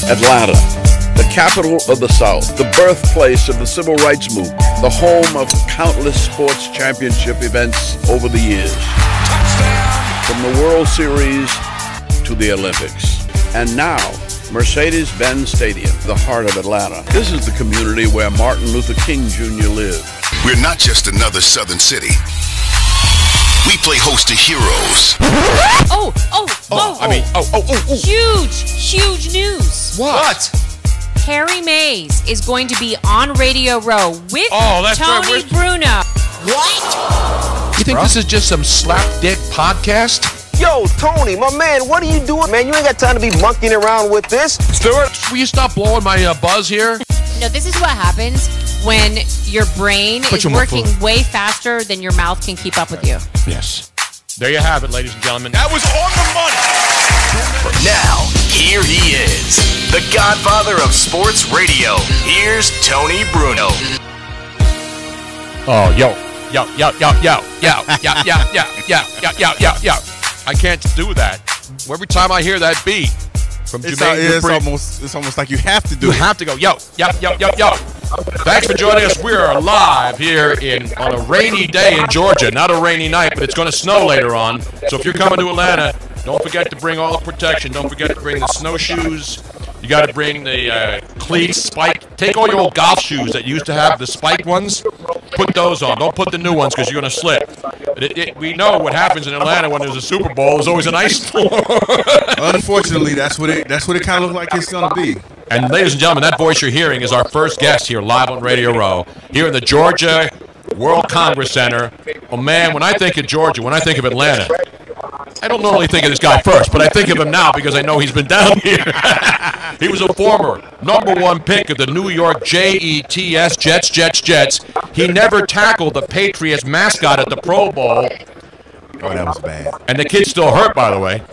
Atlanta, the capital of the South, the birthplace of the Civil Rights Movement, the home of countless sports championship events over the years. Touchdown! From the World Series to the Olympics. And now, Mercedes-Benz Stadium, the heart of Atlanta. This is the community where Martin Luther King Jr. lived. We're not just another southern city. We play host to heroes. Huge news. What? Harry Mays is going to be on Radio Row with Tony Bruno. What? You think this is just some slapdick podcast? Yo, Tony, my man, what are you doing? Man, you ain't got time to be monkeying around with this. Stuart, will you stop blowing my buzz here? No, this is what happens when your brain is working way faster than your mouth can keep up with you. Yes. There you have it, ladies and gentlemen. That was on the money. Now, here he is, the godfather of sports radio. Here's Tony Bruno. Oh, yo. I can't do that. Every time I hear that beat from Jermaine Dupri, it's almost like you have to do you it. You have to go, yo. Thanks for joining us. We are live here on a rainy day in Georgia. Not a rainy night, but it's going to snow later on. So if you're coming to Atlanta, don't forget to bring all the protection. Don't forget to bring the snowshoes. You got to bring the cleats, spike. Take all your old golf shoes that you used to have, the spiked ones. Put those on. Don't put the new ones because you're going to slip. We know what happens in Atlanta when there's a Super Bowl. There's always an ice storm. Unfortunately, that's what it kind of looks like it's going to be. And ladies and gentlemen, that voice you're hearing is our first guest here live on Radio Row, here in the Georgia World Congress Center. Oh, man, when I think of Georgia, when I think of Atlanta, I don't normally think of this guy first, but I think of him now because I know he's been down here. He was a former #1 pick of the New York Jets, Jets. He never tackled the Patriots mascot at the Pro Bowl. Oh, that was bad. And the kid's still hurt, by the way.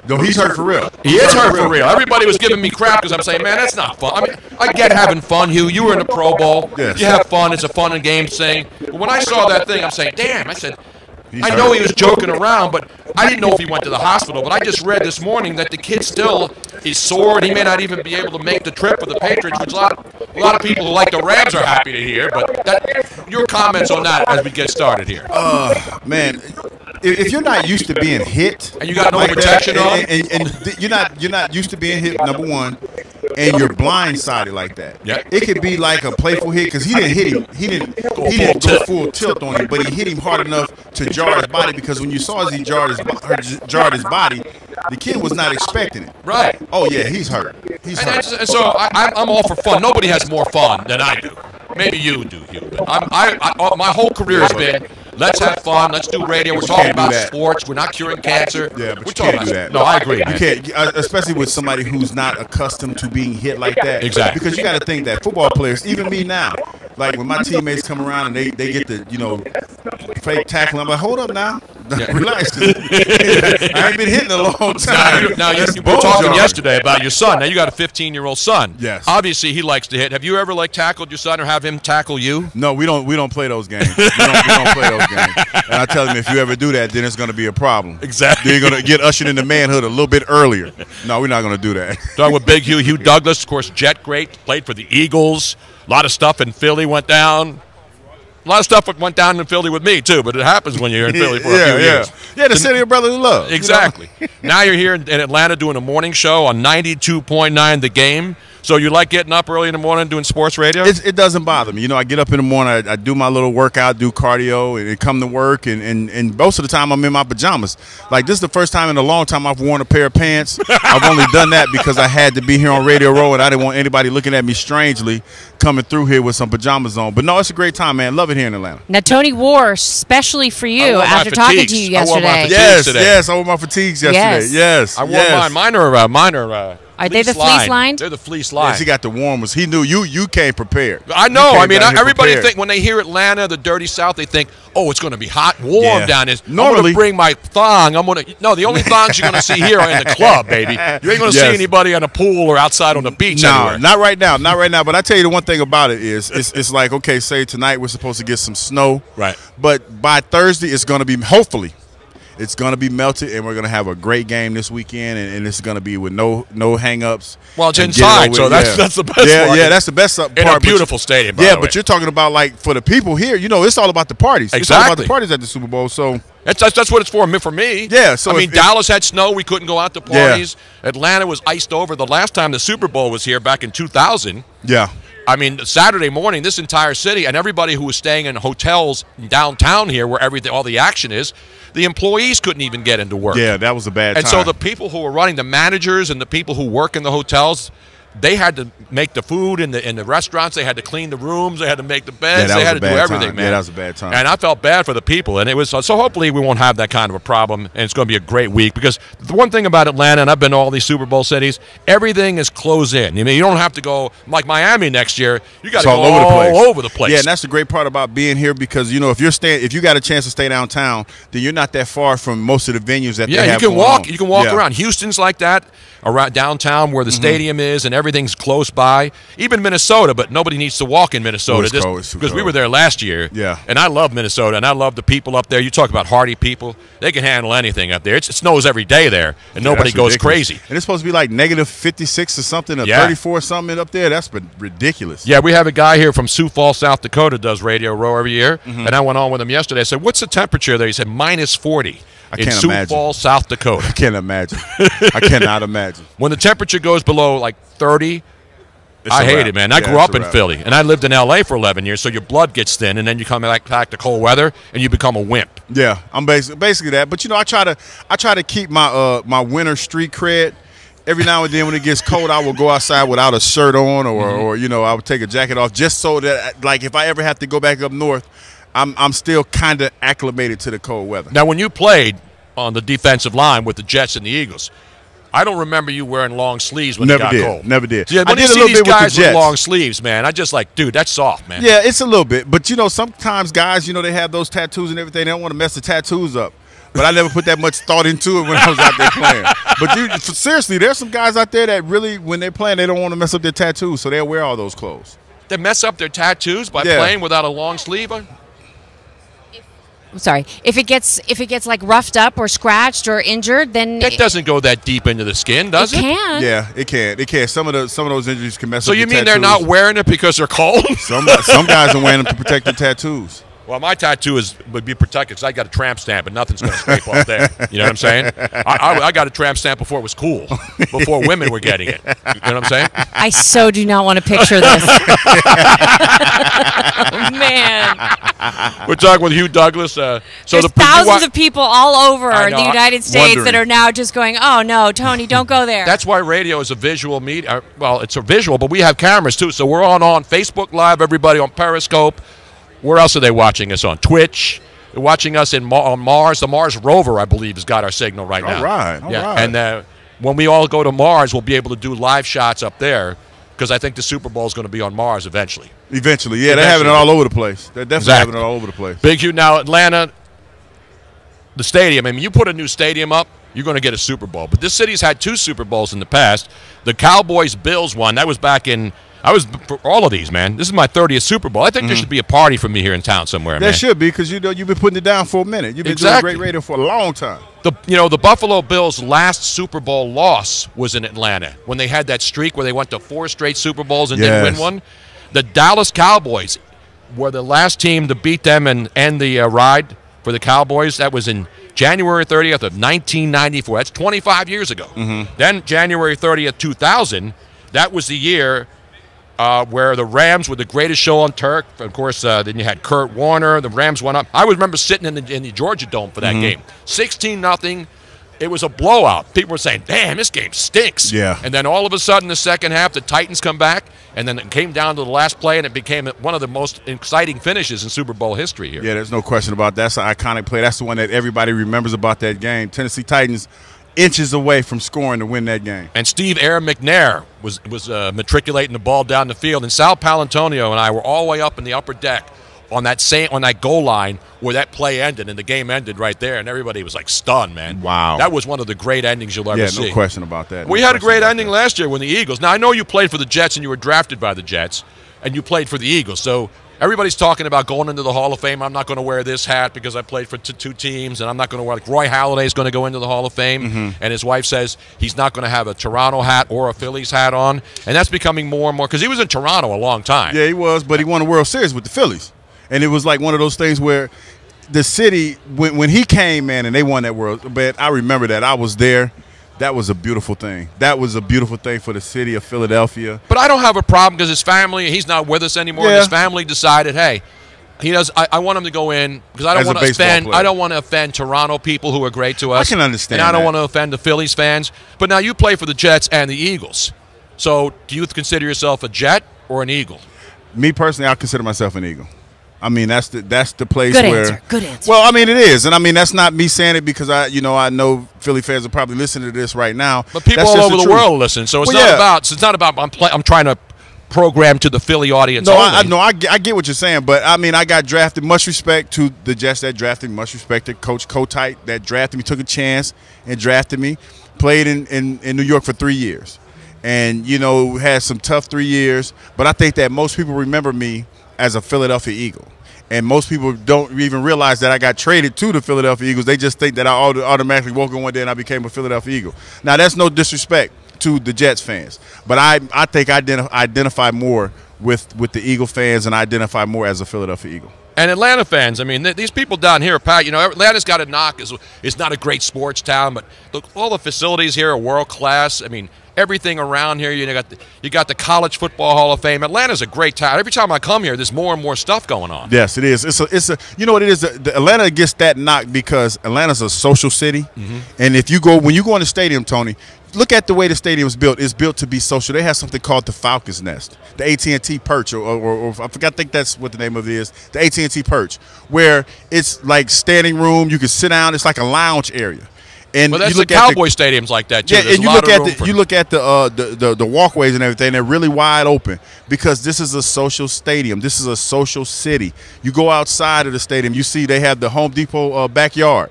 No, he's hurt for real. He is hurt for real. Everybody was giving me crap because I'm saying, man, that's not fun. I mean, I get having fun, Hugh. You were in the Pro Bowl. Yes. You have fun. It's a fun and game thing. But when I saw that thing, I'm saying, damn. I said, I know he was joking around, but I didn't know if he went to the hospital. But I just read this morning that the kid still is sore, and he may not even be able to make the trip for the Patriots, which a lot of people who like the Rams are happy to hear. But your comments on that as we get started here. Man, if you're not used to being hit, and you got no like protection on, and you're not used to being hit, number one, and you're blindsided like that. Yeah. It could be like a playful hit because he didn't hit him. He didn't go full tilt on him, but he hit him hard enough to jar his body. Because when you saw as he jarred his body, the kid was not expecting it. Right. Oh yeah, he's hurt. He's hurt. And so I'm all for fun. Nobody has more fun than I do. Maybe you do, Hugh. But my whole career has been, let's have fun. Let's do radio. We're talking about sports. We're not curing cancer. Yeah, but we're you can't do that. No, I agree. You can't, especially with somebody who's not accustomed to being hit like that. Exactly. Because you got to think that football players, even me now, like when my teammates come around and they get the fake tackle, I'm like, hold up now, relax. I ain't been hitting a long time. Now you were talking yesterday about your son. Now you got a 15-year-old son. Yes. Obviously he likes to hit. Have you ever tackled your son or have him tackle you? No, we don't play those games. We don't play those games. And I tell him if you ever do that, then it's going to be a problem. Exactly. Then you're going to get ushered into manhood a little bit earlier. No, we're not going to do that. Talking with Big Hugh Douglas, of course, Jet great, played for the Eagles. A lot of stuff in Philly went down. A lot of stuff went down in Philly with me, too, but it happens when you're in Philly for a few years. Yeah, the city of brotherly love. Exactly. Now you're here in Atlanta doing a morning show on 92.9 The Game. So you like getting up early in the morning doing sports radio? It doesn't bother me. I get up in the morning, I do my little workout, do cardio, and come to work, and most of the time I'm in my pajamas. Like, this is the first time in a long time I've worn a pair of pants. I've only done that because I had to be here on Radio Row, and I didn't want anybody looking at me strangely coming through here with some pajamas on. But, no, it's a great time, man. Love it here in Atlanta. Now, Tony wore specially for you after talking to you yesterday. I wore my fatigues today. Yes, I wore my fatigues yesterday. Yes. I wore mine. Mine are Are they the fleece lined? They're the fleece lined. Yes, he got the warmers. He knew you came prepared. I know. I mean, everybody think when they hear Atlanta, the dirty South, they think, oh, it's going to be hot and warm down there. Normally, I'm going to bring my thong. No, the only thongs you're going to see here are in the club, baby. You ain't going to see anybody on a pool or outside on the beach anywhere. Not right now. Not right now. But I tell you the one thing about it is it's like, okay, say tonight we're supposed to get some snow. Right. But by Thursday, it's going to be, hopefully, It's going to be melted, and we're going to have a great game this weekend, and it's going to be with no hang-ups. Well, it's inside, so that's the best part. Yeah, that's the best part. In a beautiful stadium, by the way. But you're talking about, like, for the people here, it's all about the parties. Exactly. It's all about the parties at the Super Bowl, so. That's what it's for me. Yeah. So Dallas had snow. We couldn't go out to parties. Yeah. Atlanta was iced over. The last time the Super Bowl was here back in 2000. Yeah. I mean, Saturday morning, this entire city and everybody who was staying in hotels downtown here where all the action is, the employees couldn't even get into work. Yeah, that was a bad time. And so the people who were running, the managers and the people who work in the hotels, they had to make the food in the restaurants. They had to clean the rooms. They had to make the beds. They had to do everything, man. Yeah, that was a bad time. And I felt bad for the people. And it was so hopefully we won't have that kind of a problem. And it's going to be a great week because the one thing about Atlanta, and I've been to all these Super Bowl cities, everything is closed in. I mean, you don't have to go like Miami next year. You got to go all over the place. Yeah, and that's the great part about being here because if you got a chance to stay downtown, then you're not that far from most of the venues that they have. You can walk. You can walk around. Houston's like that. Around downtown where the stadium is and everything's close by. Even Minnesota, but nobody needs to walk in Minnesota because we were there last year. Yeah. And I love Minnesota, and I love the people up there. You talk about hardy people. They can handle anything up there. It snows every day there, and nobody goes crazy. And it's supposed to be like negative 56 or something, or 34 or something up there. That's been ridiculous. Yeah, we have a guy here from Sioux Falls, South Dakota, does Radio Row every year, and I went on with him yesterday. I said, what's the temperature there? He said, minus 40. In Sioux Falls, South Dakota. I can't imagine. I cannot imagine. When the temperature goes below like 30, I hate it, man. I grew up in Philly, and I lived in L.A. for 11 years, so your blood gets thin, and then you come back to cold weather, and you become a wimp. Yeah, I'm basically that. But, I try to keep my winter street cred. Every now and then when it gets cold, I will go outside without a shirt on or I would take a jacket off just so that, like, if I ever have to go back up north, I'm still kind of acclimated to the cold weather. Now, when you played on the defensive line with the Jets and the Eagles, I don't remember you wearing long sleeves when it got cold. Never did. Yeah, when you see these guys with long sleeves, man, I just like, dude, that's soft, man. Yeah, it's a little bit. But, sometimes guys, they have those tattoos and everything. They don't want to mess the tattoos up. But I never put that much thought into it when I was out there playing. But, dude, seriously, there's some guys out there that really, when they're playing, they don't want to mess up their tattoos, so they'll wear all those clothes. They mess up their tattoos by playing without a long sleeve on? Sorry. If it gets like roughed up or scratched or injured, then it doesn't go that deep into the skin, does it? It can. Yeah, it can. It can. Some of those injuries can mess up. So you mean they're not wearing it because they're cold? Some guys are wearing them to protect their tattoos. Well, my tattoo would be protected because I got a tramp stamp, and nothing's going to scrape off there. You know what I'm saying? I got a tramp stamp before it was cool, before women were getting it. You know what I'm saying? I so do not want to picture this. Oh, man. We're talking with Hugh Douglas. There's thousands of people all over the United States that are now just going, oh, no, Tony, don't go there. That's why radio is a visual media. Well, it's a visual, but we have cameras, too. So we're on Facebook Live, everybody on Periscope. Where else are they watching us on? Twitch. They're watching us on Mars. The Mars rover, I believe, has got our signal right now. All right. And when we all go to Mars, we'll be able to do live shots up there because I think the Super Bowl is going to be on Mars eventually. Eventually, yeah. They're having it all over the place. They're definitely having it all over the place. Big Hugh. Now, Atlanta, the stadium, I mean, you put a new stadium up, you're going to get a Super Bowl. But this city's had 2 Super Bowls in the past. The Cowboys-Bills one, that was back in – I was for all of these, man. This is my 30th Super Bowl. I think there should be a party for me here in town somewhere, man. There should be because you've been putting it down for a minute. You've been doing great radio for a long time. The Buffalo Bills' last Super Bowl loss was in Atlanta when they had that streak where they went to 4 straight Super Bowls and didn't win one. The Dallas Cowboys were the last team to beat them and end the ride for the Cowboys. That was in January 30th of 1994. That's 25 years ago. Then January 30th, 2000, that was the year where the Rams were the greatest show on turf. Of course, then you had Kurt Warner. The Rams went up. I remember sitting in the Georgia Dome for that game. 16-0. It was a blowout. People were saying, damn, this game stinks. Yeah. And then all of a sudden, the second half, the Titans come back, and then it came down to the last play, and it became one of the most exciting finishes in Super Bowl history here. Yeah, there's no question about that. That's an iconic play. That's the one that everybody remembers about that game. Tennessee Titans inches away from scoring to win that game. And Steve Air McNair was matriculating the ball down the field. And Sal Palantonio and I were all the way up in the upper deck on that goal line where that play ended, and the game ended right there, and everybody was like stunned, man. Wow. That was one of the great endings you'll ever see. Yeah, no question about that. We had a great ending last year when the Eagles. Now, I know you played for the Jets and you were drafted by the Jets, and you played for the Eagles. So everybody's talking about going into the Hall of Fame. I'm not going to wear this hat because I played for two teams, and I'm not going to wear, like, Roy Halladay's going to go into the Hall of Fame, and his wife says he's not going to have a Toronto hat or a Phillies hat on, and that's becoming more and more, because he was in Toronto a long time. Yeah, he was, but he won a World Series with the Phillies, and it was like one of those things where the city, when he came, man, and they won that World, but I remember that. I was there. That was a beautiful thing. That was a beautiful thing for the city of Philadelphia. But I don't have a problem because his family, he's not with us anymore. Yeah. And his family decided, hey, he does. I want him to go in because I don't want to offend. I don't want to offend Toronto people who are great to us. I can understand. And I don't that. want to offend the Phillies fans. But now you play for the Jets and the Eagles. So do you consider yourself a Jet or an Eagle? Me personally, I consider myself an Eagle. I mean, that's the place Good where. answer. Good answer. Well, I mean, it is, and I mean that's not me saying it because I know Philly fans are probably listening to this right now. But people That's all just over the truth. world listen. So it's Well, not yeah. about. It's not about. I'm trying to program to the Philly audience. No, only. I get what you're saying, but I mean, I got drafted. Much respect to the Jets that drafted me. Much respect to Coach Kotite that drafted me, took a chance and drafted me. Played in New York for 3 years, and had some tough 3 years. But I think that most people remember me as a Philadelphia Eagle. And most people don't even realize that I got traded to the Philadelphia Eagles. They just think that I automatically woke up one day and I became a Philadelphia Eagle. Now, that's no disrespect to the Jets fans, but I think I identify more with the Eagle fans and I identify more as a Philadelphia Eagle. And Atlanta fans, I mean, these people down here, Pat, Atlanta's got a knock. It's not a great sports town, but look, all the facilities here are world class. I mean, everything around here, you got the College Football Hall of Fame. Atlanta's a great town. Every time I come here, there's more and more stuff going on. Yes, it is. It's a you know what it is. The Atlanta gets that knock because Atlanta's a social city, and when you go in the stadium, Tony, look at the way the stadium's built. It's built to be social. They have something called the Falcons Nest, the AT&T Perch, or I forgot. I think that's what the name of it is. The AT&T Perch, where it's like standing room. You can sit down. It's like a lounge area. And well, that's you look the at Cowboy stadiums like that too. Yeah, There's and a lot of room for you look at the walkways and everything. They're really wide open because this is a social stadium. This is a social city. You go outside of the stadium, you see they have the Home Depot backyard.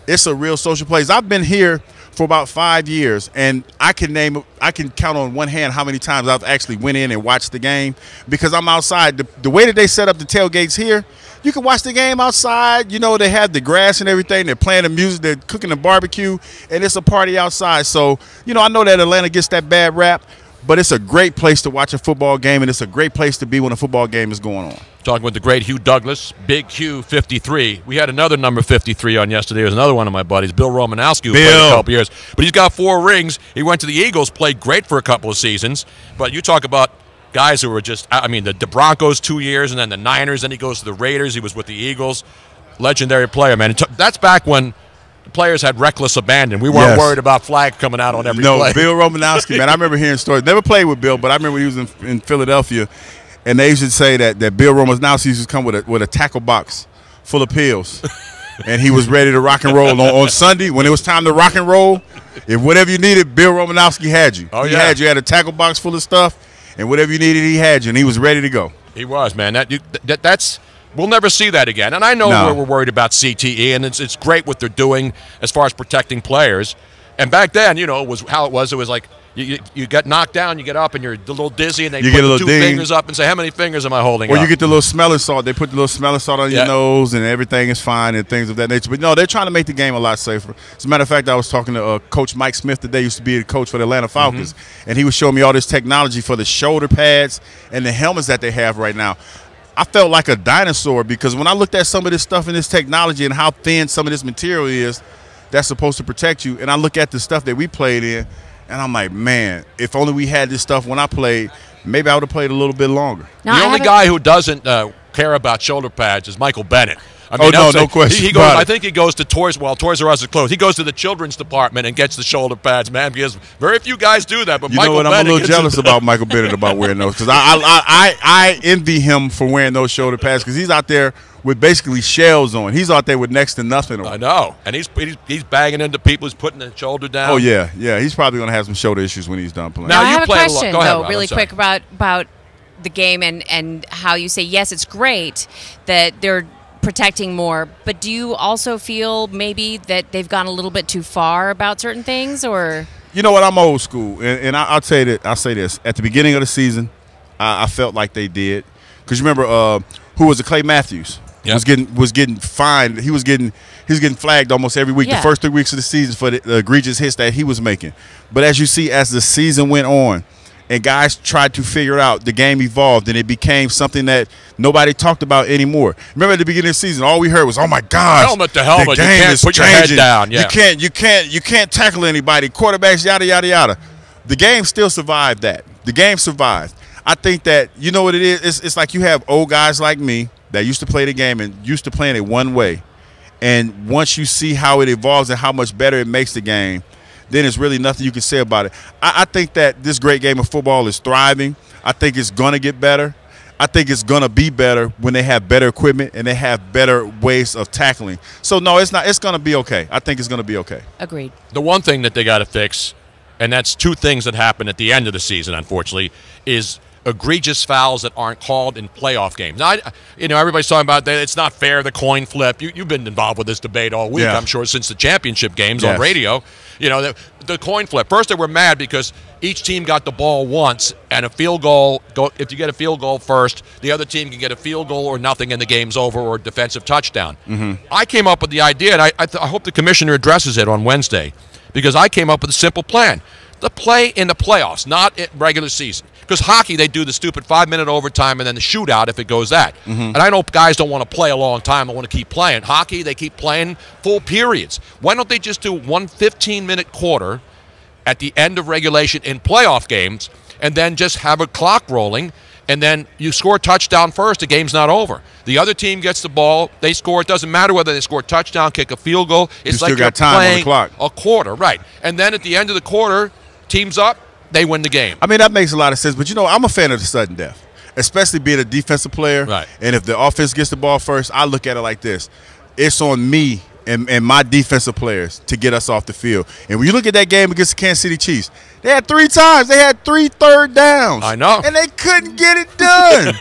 It's a real social place. I've been here for about 5 years, and I can count on one hand how many times I've actually went in and watched the game because I'm outside. The way that they set up the tailgates here, you can watch the game outside. They have the grass and everything. They're playing the music. They're cooking the barbecue, and it's a party outside. So, I know that Atlanta gets that bad rap, but it's a great place to watch a football game, and it's a great place to be when a football game is going on. Talking with the great Hugh Douglas, Big Hugh 53. We had another number 53 on yesterday. It was another one of my buddies, Bill Romanowski, who played a couple years. But he's got 4 rings. He went to the Eagles, played great for a couple of seasons. But you talk about guys who were just, the Broncos 2 years, and then the Niners, then he goes to the Raiders. He was with the Eagles. Legendary player, man. That's back when the players had reckless abandon. We weren't worried about flag coming out on every play. No, Bill Romanowski, man. I remember hearing stories. Never played with Bill, but I remember he was in Philadelphia, and they used to say that Bill Romanowski used to come with a tackle box full of pills, and he was ready to rock and roll on Sunday when it was time to rock and roll. If whatever you needed, Bill Romanowski had you. Oh, he yeah. had a tackle box full of stuff, and whatever you needed, he had you, and he was ready to go. He was, man. That's we'll never see that again. And I know we're worried about CTE, and it's great what they're doing as far as protecting players. And back then, it was how it was. It was like you get knocked down, you get up, and you're a little dizzy, and they put the 2 fingers up and say, how many fingers am I holding up? Or you get the little smelling salt. They put the little smelling salt on your nose, and everything is fine and things of that nature. But no, they're trying to make the game a lot safer. As a matter of fact, I was talking to Coach Mike Smith today, used to be a coach for the Atlanta Falcons, and he was showing me all this technology for the shoulder pads and the helmets that they have right now. I felt like a dinosaur because when I looked at some of this stuff and this technology and how thin some of this material is that's supposed to protect you, and I look at the stuff that we played in, and I'm like, man, if only we had this stuff when I played, maybe I would have played a little bit longer. Now, the only guy who doesn't care about shoulder pads is Michael Bennett. No question. He goes. I think he goes to Toys R Us is closed. He goes to the children's department and gets the shoulder pads, man, because very few guys do that. But Michael Bennett, I'm a little jealous about Michael Bennett about wearing those because I envy him for wearing those shoulder pads because he's out there with basically shells on. He's out there with next to nothing on. I know, and he's bagging into people. He's putting the shoulder down. Oh yeah. He's probably going to have some shoulder issues when he's done playing. Now, I have a question, Go ahead, though, really quick about the game and how you say, yes, it's great that they're protecting more, but do you also feel maybe that they've gone a little bit too far about certain things, or? You know what? I'm old school, and I'll say this. At the beginning of the season, I felt like they did. Because you remember, who was it? Clay Matthews. Yep. Was getting fined. He was getting flagged almost every week. Yeah. The first 3 weeks of the season for the egregious hits that he was making. But as you see, as the season went on, and guys tried to figure it out, the game evolved, and it became something that nobody talked about anymore. Remember at the beginning of the season, all we heard was, "Oh my gosh, Helmet to helmet, the you game can't is put your changing. head down." Yeah. You can't tackle anybody. Quarterbacks, yada yada yada." The game still survived that. The game survived. I think that, you know what it is? It's like you have old guys like me that used to play the game and used to playing it one way. And once you see how it evolves and how much better it makes the game, then there's really nothing you can say about it. I think that this great game of football is thriving. I think it's going to get better. I think it's going to be better when they have better equipment and they have better ways of tackling. So, no, it's not. It's going to be okay. I think it's going to be okay. Agreed. The one thing that they got to fix, and that's two things that happen at the end of the season, unfortunately, is egregious fouls that aren't called in playoff games. Now, everybody's talking about that it's not fair, the coin flip. You've been involved with this debate all week, Yeah. I'm sure, since the championship games Yes. on radio. The coin flip. First, they were mad because each team got the ball once, and a field goal, if you get a field goal first, the other team can get a field goal or nothing and the game's over, or a defensive touchdown. Mm-hmm. I came up with the idea, and I hope the commissioner addresses it on Wednesday, because I came up with a simple plan. The play in the playoffs, not in regular season. Because hockey, they do the stupid 5-minute overtime and then the shootout if it goes that. Mm-hmm. And I know guys don't want to play a long time. They want to keep playing. Hockey, they keep playing full periods. Why don't they just do one 15-minute quarter at the end of regulation in playoff games and then just have a clock rolling, and then you score a touchdown first, the game's not over. The other team gets the ball, they score. It doesn't matter whether they score a touchdown, kick a field goal. It's You like still got you're time on the playing clock. a quarter, right. And then at the end of the quarter, team's up, they win the game. I mean, that makes a lot of sense. But, I'm a fan of the sudden death, especially being a defensive player. Right. And if the offense gets the ball first, I look at it like this. It's on me and my defensive players to get us off the field. And when you look at that game against the Kansas City Chiefs, they had 3 times. They had 3 third downs. I know. And they couldn't get it done.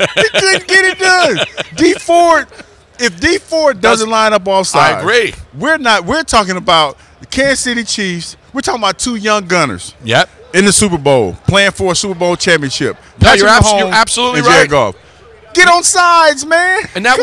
If D Ford doesn't line up offside, I agree. We're talking about the Kansas City Chiefs. We're talking about 2 young gunners. Yep. In the Super Bowl, playing for a Super Bowl championship. No, Patrick you're Mahomes absolutely and Jared right. Goff. Get on sides, man. And that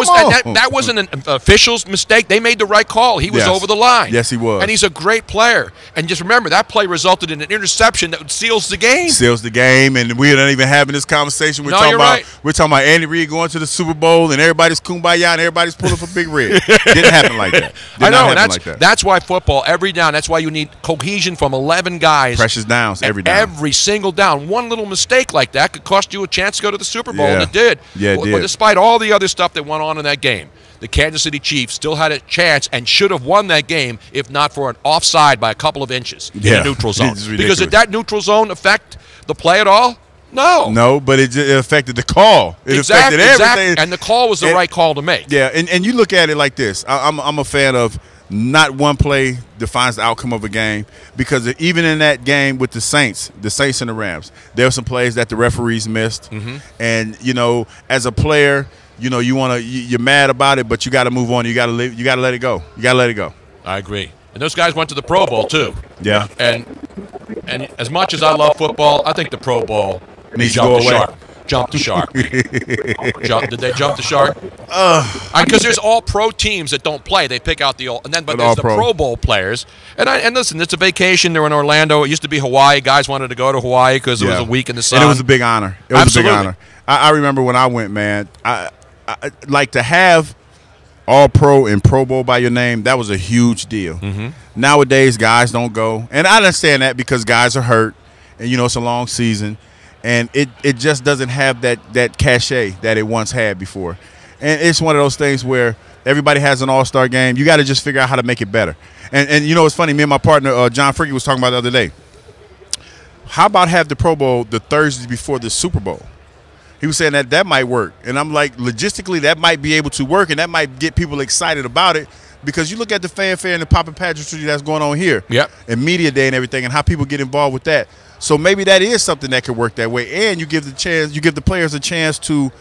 that wasn't an official's mistake. They made the right call. He was Yes. over the line. Yes, he was. And he's a great player. And just remember, that play resulted in an interception that seals the game. Seals the game, and we're not even having this conversation. We're No, talking you're about right. we're talking about Andy Reid going to the Super Bowl, and everybody's kumbaya, and everybody's pulling for Big Red. Didn't happen like that. I know, Did not and happen like that. that's why football, every down, that's why you need cohesion from 11 guys. Precious downs And every down. Every single down. One little mistake like that could cost you a chance to go to the Super Bowl, and Yeah. it did. Yeah, it But did. despite all the other stuff that went on in that game, the Kansas City Chiefs still had a chance and should have won that game if not for an offside by a couple of inches in Yeah. a neutral zone. It's Because ridiculous. did that neutral zone affect the play at all? No. No, but it affected the call. It affected everything. And the call was the right call to make. Yeah, and you look at it like this. I'm a fan of not one play defines the outcome of a game, because even in that game with the Saints and the Rams, there were some plays that the referees missed. Mm-hmm. And, as a player, you're mad about it, but you got to move on. You got to live. You got to let it go. You got to let it go. I agree. And those guys went to the Pro Bowl, too. Yeah. And as much as I love football, I think the Pro Bowl Needs to jumped go the away. shark. Jumped the shark. Did they jump the shark? Because there's all pro teams that don't play. They pick out but there's the all-pro. Pro Bowl players. And listen, it's a vacation. They're in Orlando. It used to be Hawaii. Guys wanted to go to Hawaii because it was a week in the sun. And it was a big honor. It was Absolutely. a big honor. I remember when I went, man. I like to have All-Pro and Pro Bowl by your name. That was a huge deal. Mm-hmm. Nowadays, guys don't go, and I understand that because guys are hurt, and it's a long season, and it just doesn't have that cachet that it once had before. And it's one of those things where everybody has an all-star game. You got to just figure out how to make it better. And it's funny. Me and my partner John Fricke was talking about the other day. How about have the Pro Bowl the Thursday before the Super Bowl? He was saying that might work. And I'm like, logistically, that might be able to work, and that might get people excited about it, because you look at the fanfare and the pop and pageantry that's going on here. Yep. And media day and everything, and how people get involved with that. So maybe that is something that could work that way. And you give the players a chance to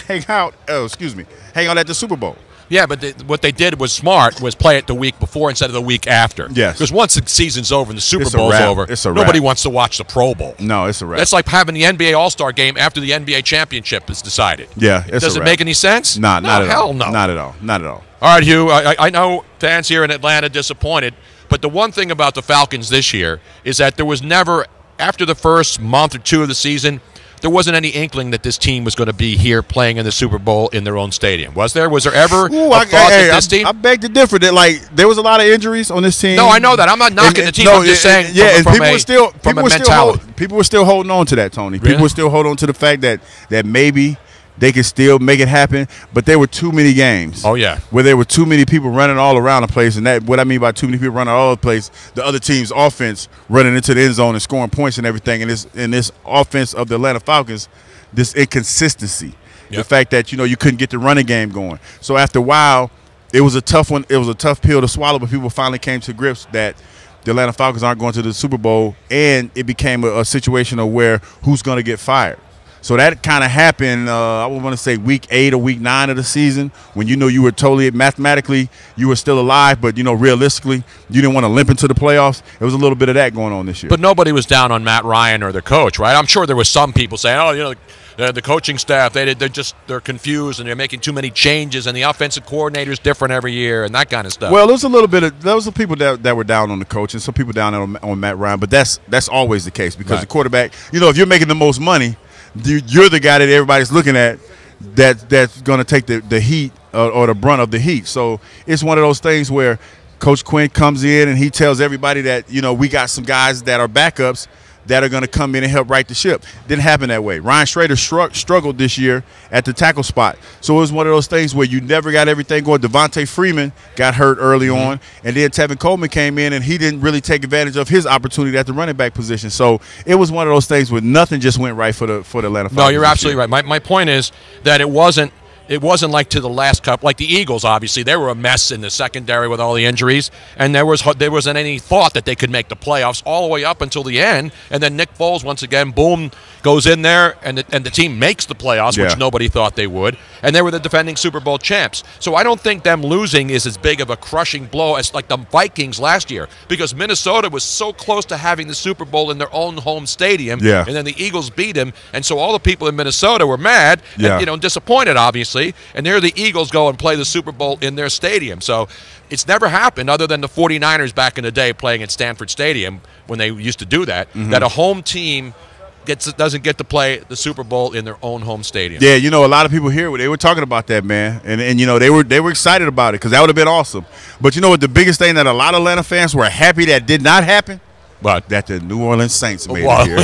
hang out at the Super Bowl. Yeah, but what they did was smart, was play it the week before instead of the week after. Yes. Because once the season's over and the Super It's a Bowl's wrap. over, It's a nobody wrap. wants to watch the Pro Bowl. No, it's a wrap. That's like having the NBA All-Star game after the NBA championship is decided. Yeah, it's Does a it wrap. make any sense? Nah, not at hell all. no. Not at all. Not at all. All right, Hugh, I know fans here in Atlanta disappointed, but the one thing about the Falcons this year is that there was never, after the first month or two of the season, there wasn't any inkling that this team was going to be here playing in the Super Bowl in their own stadium. Was there? Was there ever a thought that this team? I beg to differ. That there was a lot of injuries on this team. No, I know that. I'm not knocking the team. I'm just saying. Yeah, from and people were still holding on to that, Tony. Really? People were still holding on to the fact that maybe they could still make it happen, but there were too many games. Oh, yeah. Where there were too many people running all around the place, and that what I mean by too many people running all over the place, the other team's offense running into the end zone and scoring points and everything, and this offense of the Atlanta Falcons, this inconsistency, the fact that you couldn't get the running game going. So after a while, it was a tough one. It was a tough pill to swallow, but people finally came to grips that the Atlanta Falcons aren't going to the Super Bowl, and it became a situation of where who's going to get fired. So that kind of happened, I would want to say week 8 or week 9 of the season, when you were totally, mathematically, you were still alive, but, realistically, you didn't want to limp into the playoffs. There was a little bit of that going on this year. But nobody was down on Matt Ryan or the coach, right? I'm sure there was some people saying, the coaching staff, they're confused and they're making too many changes, and the offensive coordinator's different every year and that kind of stuff. Well, there was a little bit of there was some people that were down on the coach and some people down on Matt Ryan, but that's always the case because the quarterback, if you're making the most money, you're the guy that everybody's looking at that's going to take the heat or the brunt of the heat. So it's one of those things where Coach Quinn comes in and he tells everybody that, we got some guys that are backups that are going to come in and help right the ship. Didn't happen that way. Ryan Schrader struggled this year at the tackle spot. So it was one of those things where you never got everything going. Devontae Freeman got hurt early on, and then Tevin Coleman came in, and he didn't really take advantage of his opportunity at the running back position. So it was one of those things where nothing just went right for the Atlanta Falcons. No, you're absolutely right. My point is that it wasn't like to the last couple, like the Eagles, obviously. They were a mess in the secondary with all the injuries, and there wasn't any thought that they could make the playoffs all the way up until the end. And then Nick Foles, once again, boom, goes in there, and the team makes the playoffs, which nobody thought they would. And they were the defending Super Bowl champs. So I don't think them losing is as big of a crushing blow as like the Vikings last year, because Minnesota was so close to having the Super Bowl in their own home stadium, and then the Eagles beat them. And so all the people in Minnesota were mad and disappointed, obviously. And there the Eagles go and play the Super Bowl in their stadium. So it's never happened, other than the 49ers back in the day playing at Stanford Stadium when they used to do that, that a home team doesn't get to play the Super Bowl in their own home stadium. Yeah, a lot of people here, they were talking about that, man. And they were excited about it because that would have been awesome. But what the biggest thing that a lot of Atlanta fans were happy that did not happen? But that the New Orleans Saints made it here.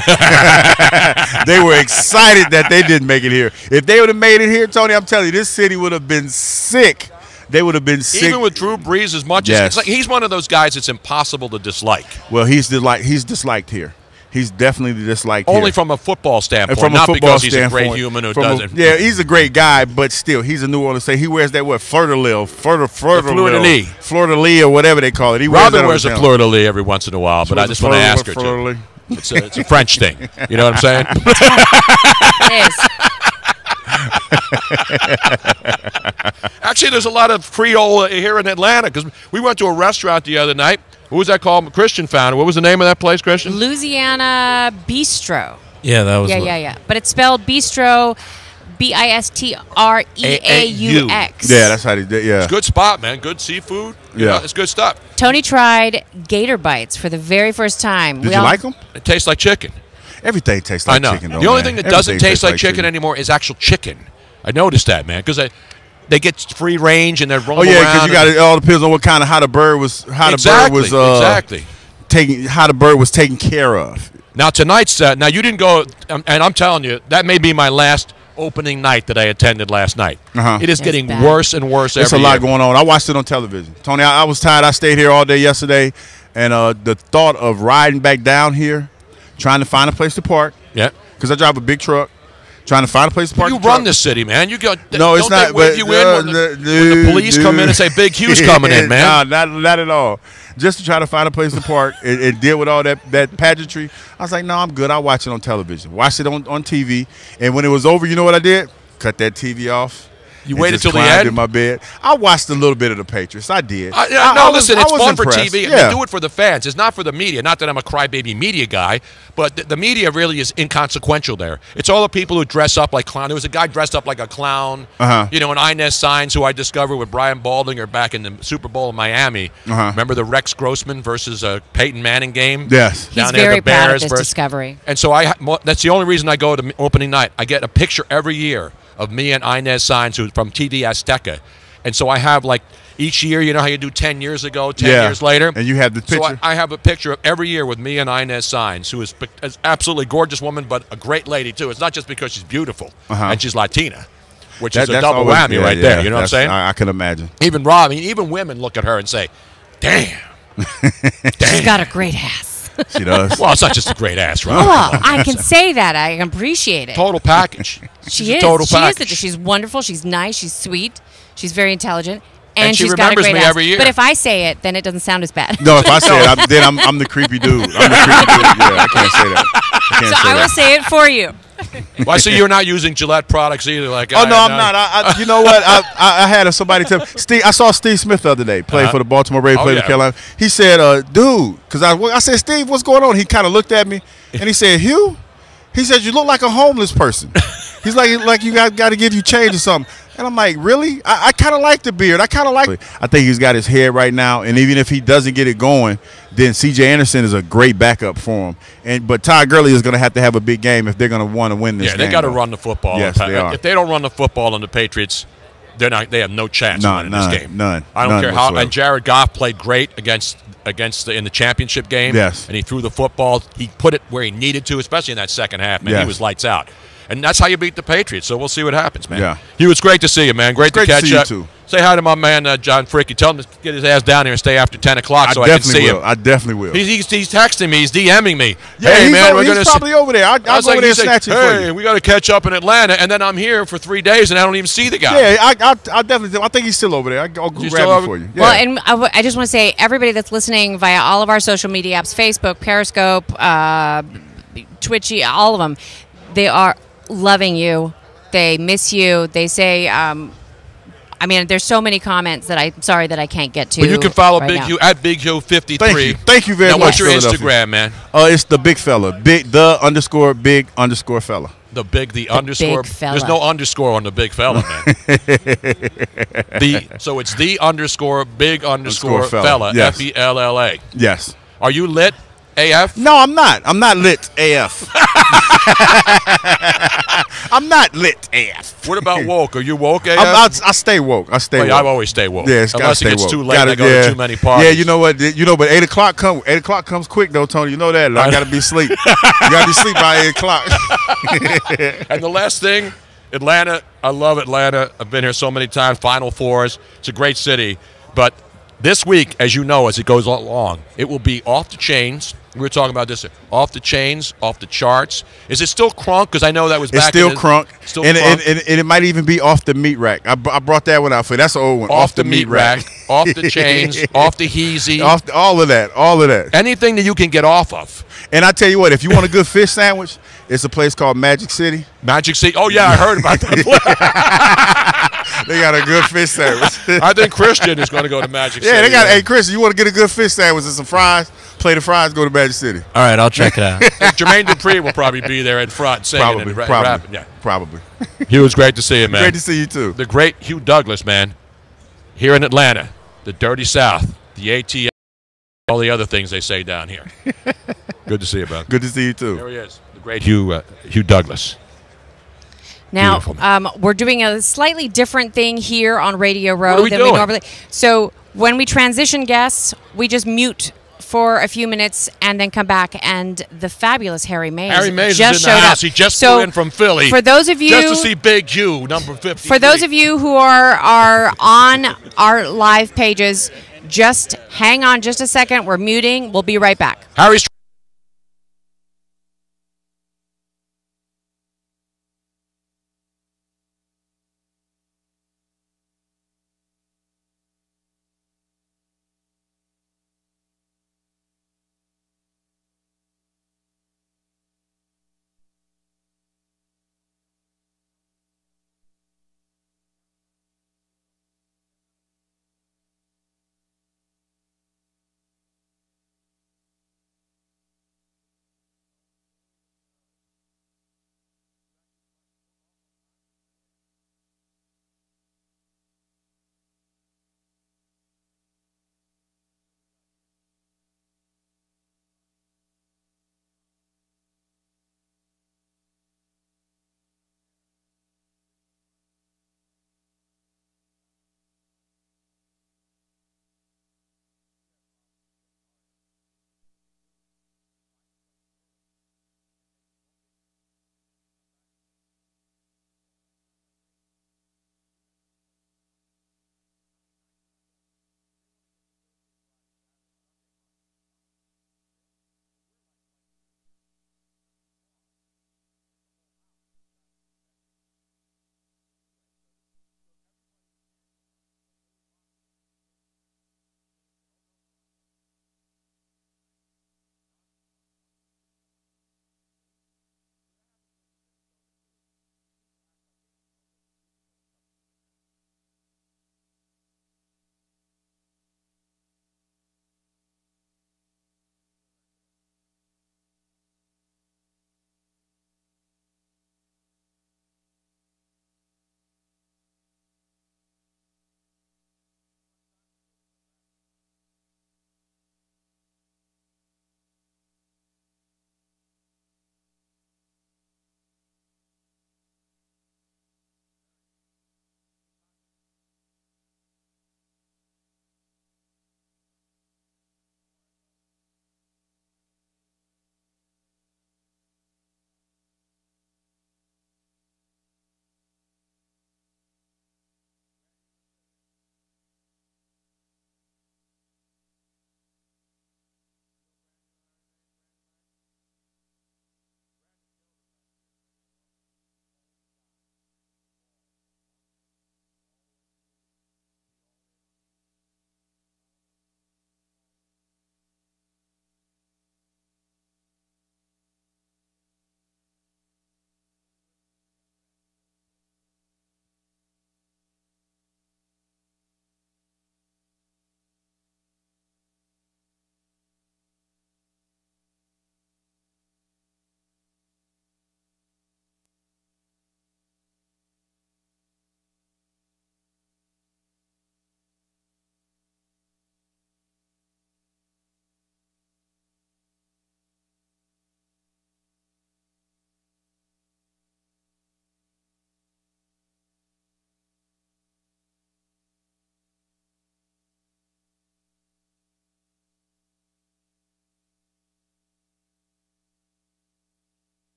They were excited that they didn't make it here. If they would have made it here, Tony, I'm telling you, this city would have been sick. They would have been sick. Even with Drew Brees, as much as it's like, he's one of those guys it's impossible to dislike. Well, he's disliked here. He's definitely disliked Only here. from a football standpoint, not because he's a great human who doesn't. Yeah, he's a great guy, but still, he's a New Orleans Saint. He wears that fleur-de-lis or whatever they call it. Robin wears a fleur-de-lis every once in a while, but I just want to ask her to. It's a French thing. You know what I'm saying? It is. Actually, there's a lot of Creole here in Atlanta because we went to a restaurant the other night. What was that called? Christian found it. What was the name of that place, Christian? Louisiana Bistro. Yeah, that was. Yeah. But it's spelled bistro, Bistreaux. Yeah, that's how they did. Yeah, it's a good spot, man. Good seafood. It's good stuff. Tony tried gator bites for the very first time. Did you like them? It tastes like chicken. Everything tastes like chicken. The only thing that doesn't taste like chicken anymore is actual chicken. I noticed that, man, because they get free range and they're rolling around. Because you got it all depends on what kind of how the bird was taken care of. Now tonight's now you didn't go, and I'm telling you that may be my last opening night that I attended last night. It is getting worse and worse every year. There's a lot going on. I watched it on television. Tony, I was tired. I stayed here all day yesterday, and the thought of riding back down here, trying to find a place to park. Yeah. Because I drive a big truck. Trying to find a place to park. You run this city, man. You go. No, it's not. When the police come in and say Big Hugh's coming in, man. No, not at all. Just to try to find a place to park and deal with all that pageantry. I was like, no, I'm good. I'll watch it on television. Watch it on TV. And when it was over, you know what I did? Cut that TV off You and waited just till the climbed end? in my bed. I watched a little bit of the Patriots. I did. Listen, it's fun for impressed. TV. Yeah. They do it for the fans. It's not for the media. Not that I'm a crybaby media guy, but the media really is inconsequential there. It's all the people who dress up like clown. There was a guy dressed up like a clown, in Inez Signs, who I discovered with Brian Baldinger back in the Super Bowl in Miami. Remember the Rex Grossman versus Peyton Manning game? Yes. He's Down there, very the Bears proud of this versus- discovery. And so that's the only reason I go to opening night. I get a picture every year of me and Inez Signs, who's from TV Azteca. And so I have, like, each year, you know how you do 10 years ago, 10 years later? And you have the picture? So I have a picture of every year with me and Inez Signs, who is an absolutely gorgeous woman, but a great lady, too. It's not just because she's beautiful and she's Latina, which is a That's double always- whammy right there. You know what I'm saying? I can imagine. Even Rob, even women look at her and say, damn. She's got a great ass. She does. Well, it's not just a great ass, Rob. Well, I can say that. I can appreciate it. Total package. She is. Total She package. is. She's wonderful. She's nice. She's sweet. She's very intelligent. And she she's got a remembers great me ass. every year. But if I say it, then it doesn't sound as bad. No, if I say it, then I'm the creepy dude. I'm the creepy dude. Yeah, I can't say that. I can't So say I will that. say it for you. Well, I see you're not using Gillette products either. Like, Oh no, I'm not. You know what? I had somebody tell me. Steve. I saw Steve Smith the other day play for the Baltimore Ravens. Oh, Played yeah. for Carolina. He said, "Dude," because I said, "Steve, what's going on?" He kind of looked at me and he said, "Hugh," he said, "You look like a homeless person." He's like you got to give you change or something. And I'm like, really? I kind of like the beard. I kind of like it. I think he's got his head right now. And even if he doesn't get it going, then C.J. Anderson is a great backup for him. But Todd Gurley is going to have a big game if they're going to want to win this game. Yeah, they got to though. run the football. Yes, they are. If they don't run the football on the Patriots, they have no chance of winning this game. None. I don't None care how. whatsoever. And Jared Goff played great in the championship game. Yes. And he threw the football. He put it where he needed to, especially in that second half. Man, Yes. he was lights out. And that's how you beat the Patriots. So we'll see what happens, man. Yeah. Hugh, it's great to see you, man. Great to Great to catch see you, up. too. Say hi to my man, John Fricky. Tell him to get his ass down here and stay after 10 o'clock so I can see him. I definitely will. He's texting me. He's DMing me. Yeah, hey, he's man, we're he's going to probably over there. I'll go over there and snatch it for Hey, you. we got to catch up in Atlanta, and then I'm here for 3 days, and I don't even see the guy. Yeah, I definitely. I think he's still over there. I'll go He's grab still him over- for you. Yeah. Well, and I just want to say, everybody that's listening via all of our social media apps, Facebook, Periscope, Twitchy, all of them, they are loving you. They miss you. They say, there's so many comments that I'm sorry that I can't get to. But you can follow right Big now. Hugh at Big Hugh 53. Thank you very now, much. what's your Philadelphia. Instagram, man? It's the big fella. _big_fella. The underscore. big fella. There's no underscore on the big fella, man. So it's the underscore big underscore Underscore fella. fella. Yes. FELLA. Yes. Are you lit AF? No, I'm not. I'm not lit AF. I'm not lit AF. What about woke? Are you woke AF? I stay woke. I stay woke. I always stay woke. Yeah, it's gotta Unless it stay gets woke. too late Gotta- and I go to too many parties. Yeah, you know what? But 8 o'clock comes quick though, Tony. You know that. I gotta be asleep. You gotta be asleep by 8 o'clock. And the last thing, Atlanta. I love Atlanta. I've been here so many times. Final Fours. It's a great city. But this week, as you know, as it goes along, it will be off the chains. We were talking about this. Off the chains, off the charts. Is it still crunk? Because I know that was It's back still in the, crunk. Still and, crunk. And it might even be off the meat rack. I brought that one out for you. That's an old one. Off the meat rack. Off the chains. Off the heezy. All of that. Anything that you can get off of. And I tell you what, if you want a good fish sandwich, it's a place called Magic City. Magic City. Oh, yeah, I heard about that. They got a good fish sandwich. I think Christian is going to go to Magic City. Yeah, they got. Hey, Chris, you want to get a good fish sandwich and some fries? Play the fries. Go to Magic City. All right, I'll check it out. Jermaine Dupri will probably be there in front singing and rapping. Yeah. Probably. Hugh, it's great to see you, man. Great to see you too. The great Hugh Douglas, man, here in Atlanta, the dirty South, the ATL, all the other things they say down here. Good to see you, brother. Good to see you too. There he is, the great Hugh Douglas. Now, Beautiful. we're doing a slightly different thing here on Radio Row What are we than doing? we normally. So when we transition guests, we just mute for a few minutes and then come back. And the fabulous Harry Mays is just in the showed house. up. He just So flew in from Philly. For those of you just to see Big Hugh, number 50. For those of you who are on our live pages, just hang on just a second. We're muting. We'll be right back. Harry's.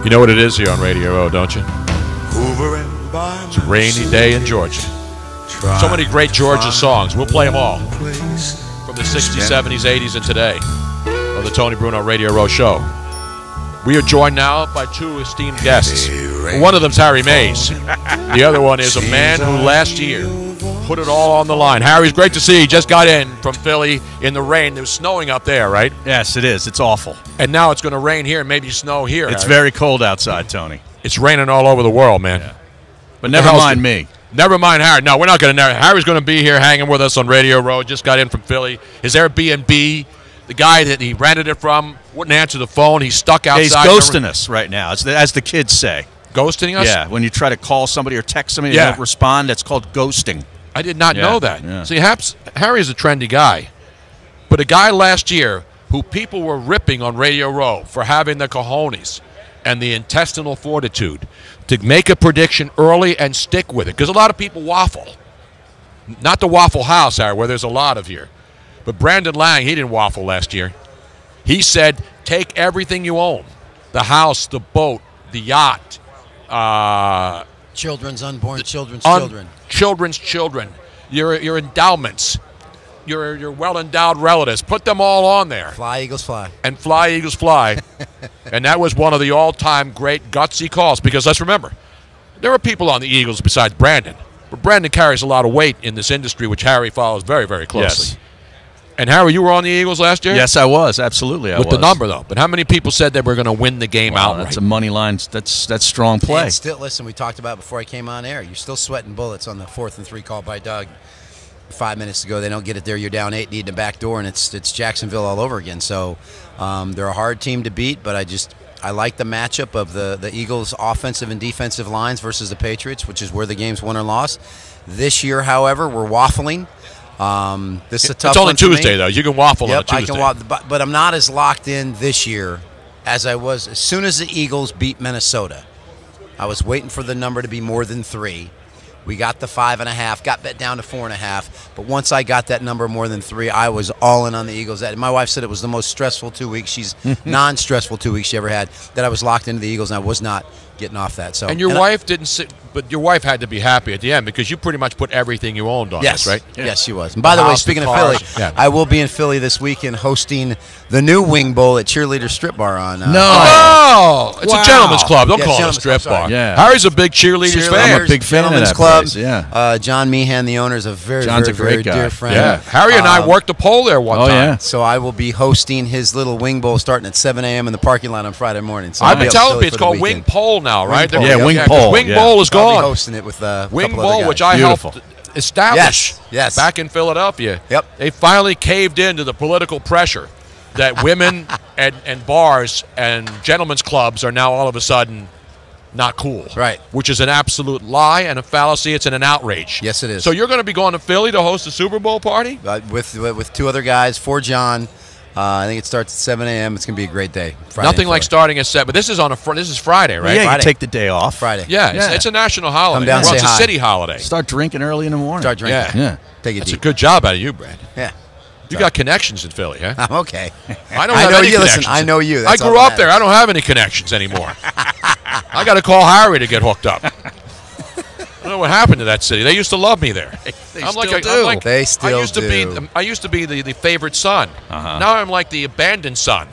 You know what it is here on Radio Row, don't you? It's a rainy day in Georgia. So many great Georgia songs. We'll play them all. From the 60s, 70s, 80s, and today of the Tony Bruno Radio Row Show. We are joined now by two esteemed guests. One of them's Harry Mays. The other one is a man who last year put it all on the line. Harry's great to see you. Just got in from Philly in the rain. It was snowing up there, right? Yes, it is. It's awful. And now it's going to rain here and maybe snow here. It's Harry. very cold outside, Tony. It's raining all over the world, man. Yeah. But never mind me. Never mind Harry. No, we're not going to. Harry's going to be here hanging with us on Radio Row. Just got in from Philly. His Airbnb, the guy that he rented it from, wouldn't answer the phone. He's stuck outside. He's ghosting us right now, as the kids say. Ghosting us? Yeah, when you try to call somebody or text somebody and they don't respond, that's called ghosting. I did not know that. Yeah. See, Harry is a trendy guy. But a guy last year who people were ripping on Radio Row for having the cojones and the intestinal fortitude to make a prediction early and stick with it. Because a lot of people waffle. Not the Waffle House, Harry, where there's a lot of here. But Brandon Lang, he didn't waffle last year. He said, take everything you own. The house, the boat, the yacht. Children's unborn children's children. Children's children. Your endowments. Your well-endowed relatives. Put them all on there. Fly, Eagles, fly. And fly, Eagles, fly. And that was one of the all-time great gutsy calls. Because let's remember, there are people on the Eagles besides Brandon. But Brandon carries a lot of weight in this industry, which Harry follows very, very closely. Yes. And Harry, you were on the Eagles last year? Yes, I was. Absolutely, I was. With the number, though. But how many people said they were going to win the game outright? That's a money line. That's strong play. And still, listen, we talked about it before I came on air. You're still sweating bullets on the 4th and 3 call by Doug. 5 minutes ago, they don't get it there. You're down 8, need the back door, and it's Jacksonville all over again. So they're a hard team to beat, but I like the matchup of the Eagles' offensive and defensive lines versus the Patriots, which is where the game's won or lost. This year, however, we're waffling. This is a tough one. It's only Tuesday, though. You can waffle on a Tuesday. I can waffle, but I'm not as locked in this year as I was as soon as the Eagles beat Minnesota. I was waiting for the number to be more than 3. We got the 5.5, got bet down to 4.5. But once I got that number more than 3, I was all in on the Eagles. My wife said it was the most stressful 2 weeks. She's non-stressful 2 weeks she ever had. That I was locked into the Eagles, and I was not getting off that. So, and your wife didn't sit, but your wife had to be happy at the end because you pretty much put everything you owned on this, right? Yeah. Yes, she was. And by the way, speaking of Philly, I will be in Philly this weekend hosting the new Wing Bowl at Cheerleader Strip Bar on. It's a gentleman's club. Don't call it a strip bar. Yeah. Harry's a big cheerleaders fan. I'm a big fan of that club. place. Yeah. John Meehan, the owner, is a very great guy. dear friend. Yeah. Harry and I worked the pole there one time. Yeah. So I will be hosting his little Wing Bowl starting at 7 a.m. in the parking lot on Friday morning. So I've been telling people it's called Wing Pole now, right? Wing Pole. Yeah, Wing Pole. Wing Bowl is I'll be gone. hosting it with Wing couple Bowl, other guys. which I helped establish Yes. back in Philadelphia. Yep. They finally caved into the political pressure that women and bars and gentlemen's clubs are now all of a sudden not cool. Right. Which is an absolute lie and a fallacy. It's an outrage. Yes, it is. So you're going to be going to Philly to host a Super Bowl party? With 2 other guys, for John. I think it starts at 7 a.m. It's going to be a great day. Friday Nothing like starting at 7. But this is this is Friday, right? Yeah, you Friday. take the day off. Friday. Yeah, it's a national holiday. Come down, well, say it's a hi. city holiday. Start drinking early in the morning. Start drinking. Yeah. Take it That's deep. a good job out of you, Brad. Yeah. You got connections in Philly, huh? I'm okay. I don't have know any you. Listen, connections. I know you. I That's all grew that up there. matters. I don't have any connections anymore. I got to call Harry to get hooked up. I don't know what happened to that city. They used to love me there. They still do. I used to be the favorite son. Now I'm like the abandoned son.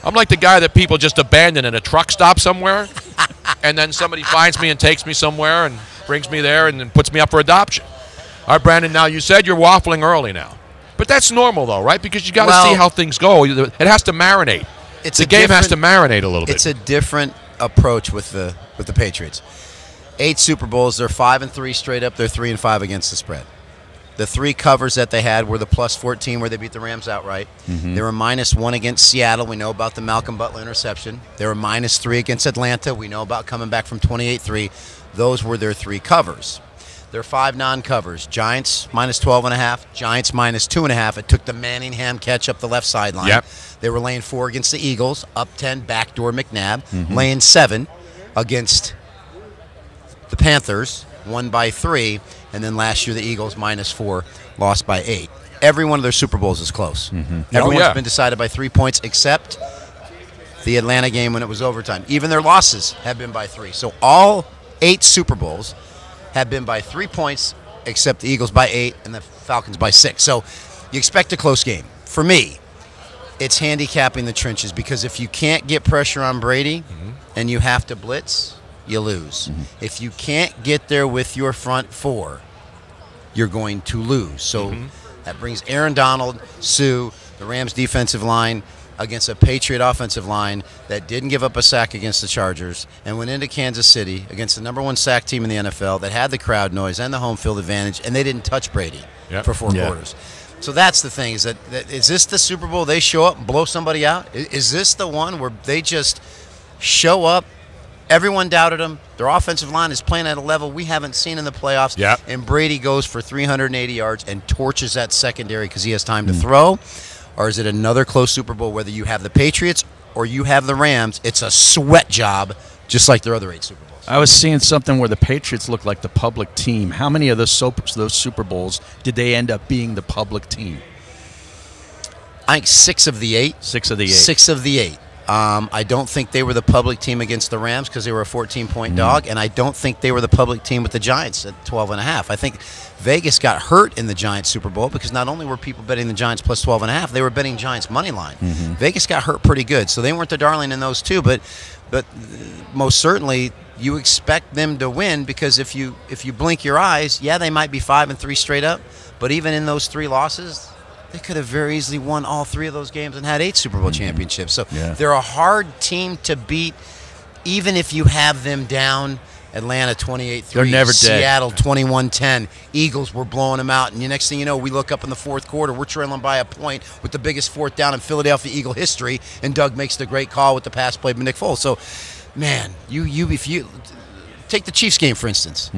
I'm like the guy that people just abandon in a truck stop somewhere, and then somebody finds me and takes me somewhere and brings me there and then puts me up for adoption. All right, Brandon, now you said you're waffling early now. But that's normal, though, right? Because you got to see how things go. It has to marinate. The game has to marinate a little bit. It's a different approach with the Patriots. 8 Super Bowls. They're 5-3 straight up. They're 3-5 against the spread. The 3 covers that they had were the plus 14 where they beat the Rams outright. They were -1 against Seattle. We know about the Malcolm Butler interception. They were -3 against Atlanta. We know about coming back from 28-3. Those were their 3 covers. Their 5 non-covers. Giants -12.5. Giants -2.5. It took the Manningham catch up the left sideline. Yep. They were laying 4 against the Eagles. Up 10, backdoor McNabb. Laying 7 against the Panthers. Won by 3. And then last year the Eagles -4, lost by 8. Every one of their Super Bowls is close. Everyone's been decided by 3 points except the Atlanta game when it was overtime. Even their losses have been by 3. So all 8 Super Bowls have been by 3 points, except the Eagles by 8 and the Falcons by 6. So you expect a close game. For me, it's handicapping the trenches, because if you can't get pressure on Brady and you have to blitz, you lose. If you can't get there with your front 4, you're going to lose. So that brings Aaron Donald, Sue, the Rams defensive line, against a Patriot offensive line that didn't give up a sack against the Chargers and went into Kansas City against the number 1 sack team in the NFL that had the crowd noise and the home field advantage, and they didn't touch Brady for 4 quarters. So that's the thing, is that is this the Super Bowl they show up and blow somebody out? Is this the one where they just show up? Everyone doubted them. Their offensive line is playing at a level we haven't seen in the playoffs. And Brady goes for 380 yards and torches that secondary because he has time to throw. Or is it another close Super Bowl, whether you have the Patriots or you have the Rams? It's a sweat job, just like their other 8 Super Bowls. I was seeing something where the Patriots look like the public team. How many of those Super Bowls did they end up being the public team? I think 6 of the 8. 6 of the 8. 6 of the 8. I don't think they were the public team against the Rams because they were a 14-point dog, and I don't think they were the public team with the Giants at 12.5. I think Vegas got hurt in the Giants Super Bowl because not only were people betting the Giants plus 12.5, they were betting Giants money line. Vegas got hurt pretty good, so they weren't the darling in those two, but most certainly you expect them to win, because if you blink your eyes, they might be 5-3 straight up, but even in those 3 losses, they could have very easily won all 3 of those games and had 8 Super Bowl championships. So they're a hard team to beat, even if you have them down. Atlanta 28-3. They're never dead. Seattle 21-10. Eagles were blowing them out. And the next thing you know, we look up in the 4th quarter, we're trailing by a point with the biggest 4th down in Philadelphia Eagle history, and Doug makes the great call with the pass play by Nick Foles. So, man, if you take the Chiefs game, for instance.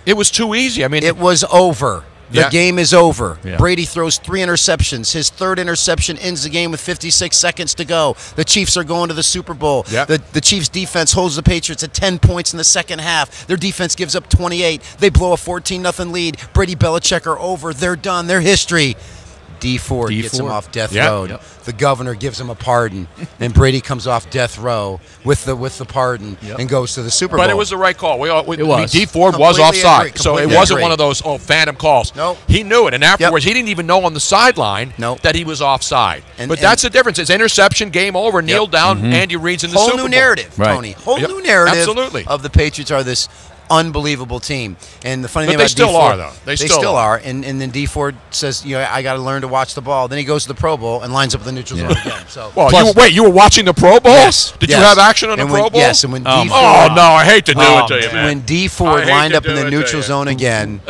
It was too easy. I mean, it was over. The game is over. Yeah. Brady throws 3 interceptions. His 3rd interception ends the game with 56 seconds to go. The Chiefs are going to the Super Bowl. The Chiefs' defense holds the Patriots at 10 points in the second half. Their defense gives up 28. They blow a 14-0 lead. Brady, Belichick are over. They're done. They're history. D Ford gets him off death row. The governor gives him a pardon, and Brady comes off death row with the pardon and goes to the Super Bowl. But it was the right call. It was. D Ford was offside, so it wasn't one of those phantom calls. Nope. He knew it, and afterwards he didn't even know on the sideline that he was offside. But that's the difference. It's interception, game over, kneel down, Andy Reid's in the Super Bowl. Whole new narrative, Tony. Whole new narrative of the Patriots are this unbelievable team. And the funny thing about they still are, though. They still are. And then D Ford says, I got to learn to watch the ball. Then he goes to the Pro Bowl and lines up the neutral zone again. So, you were watching the Pro Bowl? Yes. Did you have action on the Pro Bowl? Yes. And when D Ford, I hate to do it to you, man. When D Ford lined up in the neutral zone again,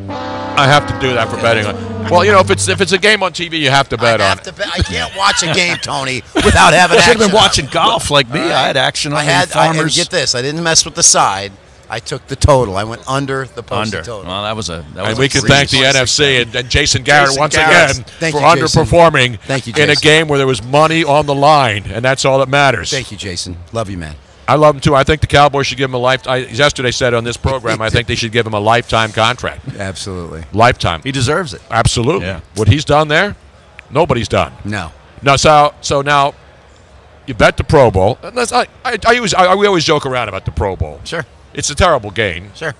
I have to do that for betting on. Well, if it's a game on TV, you have to bet on it. I can't watch a game, Tony, without having action. Should have been watching golf like me. I had action on the Farmers. And get this, I didn't mess with the side. I took the total. I went under the posted total. Well, that was and we can thank the NFC and Jason Garrett once again for underperforming Jason. in a game where there was money on the line, and that's all that matters. Thank you, Jason. Love you, man. I love him, too. I think the Cowboys should give him a lifetime. Yesterday said on this program, I think they should give him a lifetime contract. Absolutely. Lifetime. He deserves it. Absolutely. Yeah. What he's done there, nobody's done. No. So now you bet the Pro Bowl. We always joke around about the Pro Bowl. Sure. It's a terrible game. Sure.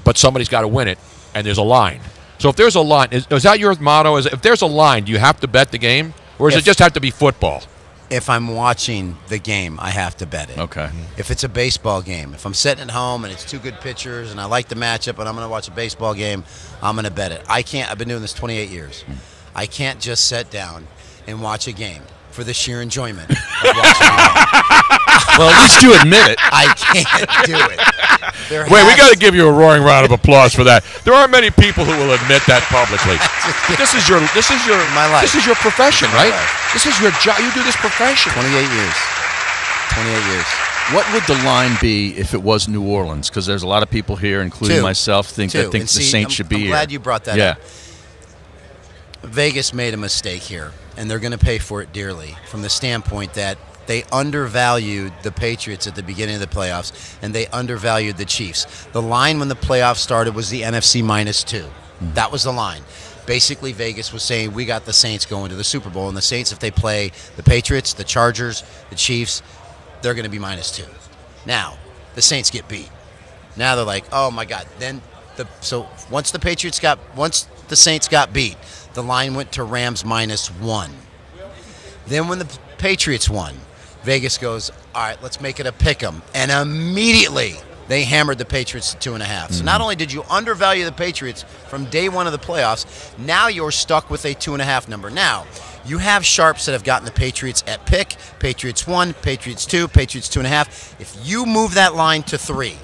But somebody's got to win it, and there's a line. So if there's a line, is that your motto? If there's a line, do you have to bet the game? Or does it just have to be football? If I'm watching the game, I have to bet it. Okay. If it's a baseball game, if I'm sitting at home and it's 2 good pitchers and I like the matchup and I'm going to watch a baseball game, I'm going to bet it. I've been doing this 28 years. I can't just sit down and watch a game for the sheer enjoyment of watching a game. Well, at least you admit it. I can't do it. Wait, we got to give you a roaring round of applause for that. There aren't many people who will admit that publicly. This is your my life. This is your profession, right? Life. This is your job. You do this profession. 28 years. 28 years. What would the line be if it was New Orleans? Because there's a lot of people here, including myself, think the Saints should be here. I'm glad you brought that up. Vegas made a mistake here, and they're going to pay for it dearly from the standpoint that they undervalued the Patriots at the beginning of the playoffs, and they undervalued the Chiefs. The line when the playoffs started was the NFC -2. That was the line. Basically, Vegas was saying we got the Saints going to the Super Bowl, and the Saints, if they play the Patriots, the Chargers, the Chiefs, they're going to be -2. Now, the Saints get beat. Now they're like, oh my God. So once the Saints got beat, the line went to Rams -1. Then when the Patriots won, Vegas goes, all right, let's make it a pick 'em, and immediately they hammered the Patriots to 2.5. So not only did you undervalue the Patriots from day one of the playoffs, now you're stuck with a 2.5 number. Now, you have sharps that have gotten the Patriots at pick, Patriots 1, Patriots 2, Patriots 2.5. If you move that line to 3,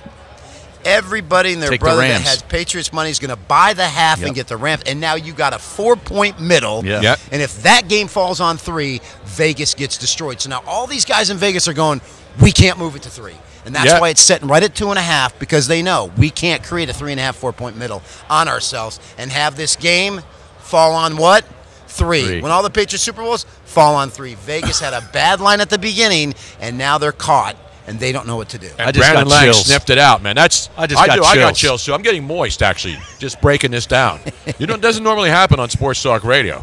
everybody and their Take brother the that Rams. has Patriots money is going to buy the half and get the Rams. And now you got a 4-point middle. Yeah. Yep. And if that game falls on 3, Vegas gets destroyed. So now all these guys in Vegas are going, we can't move it to 3. And that's Yep. why it's sitting right at 2.5, because they know we can't create a 3.5, 4-point middle on ourselves and have this game fall on what? 3. When all the Patriots Super Bowls fall on 3. Vegas had a bad line at the beginning, and now they're caught, and they don't know what to do. And I just Brandon got Lang chills. sniffed it out, man. I got I got chills. chills too. I'm getting moist actually, just breaking this down. It doesn't normally happen on Sports Talk Radio.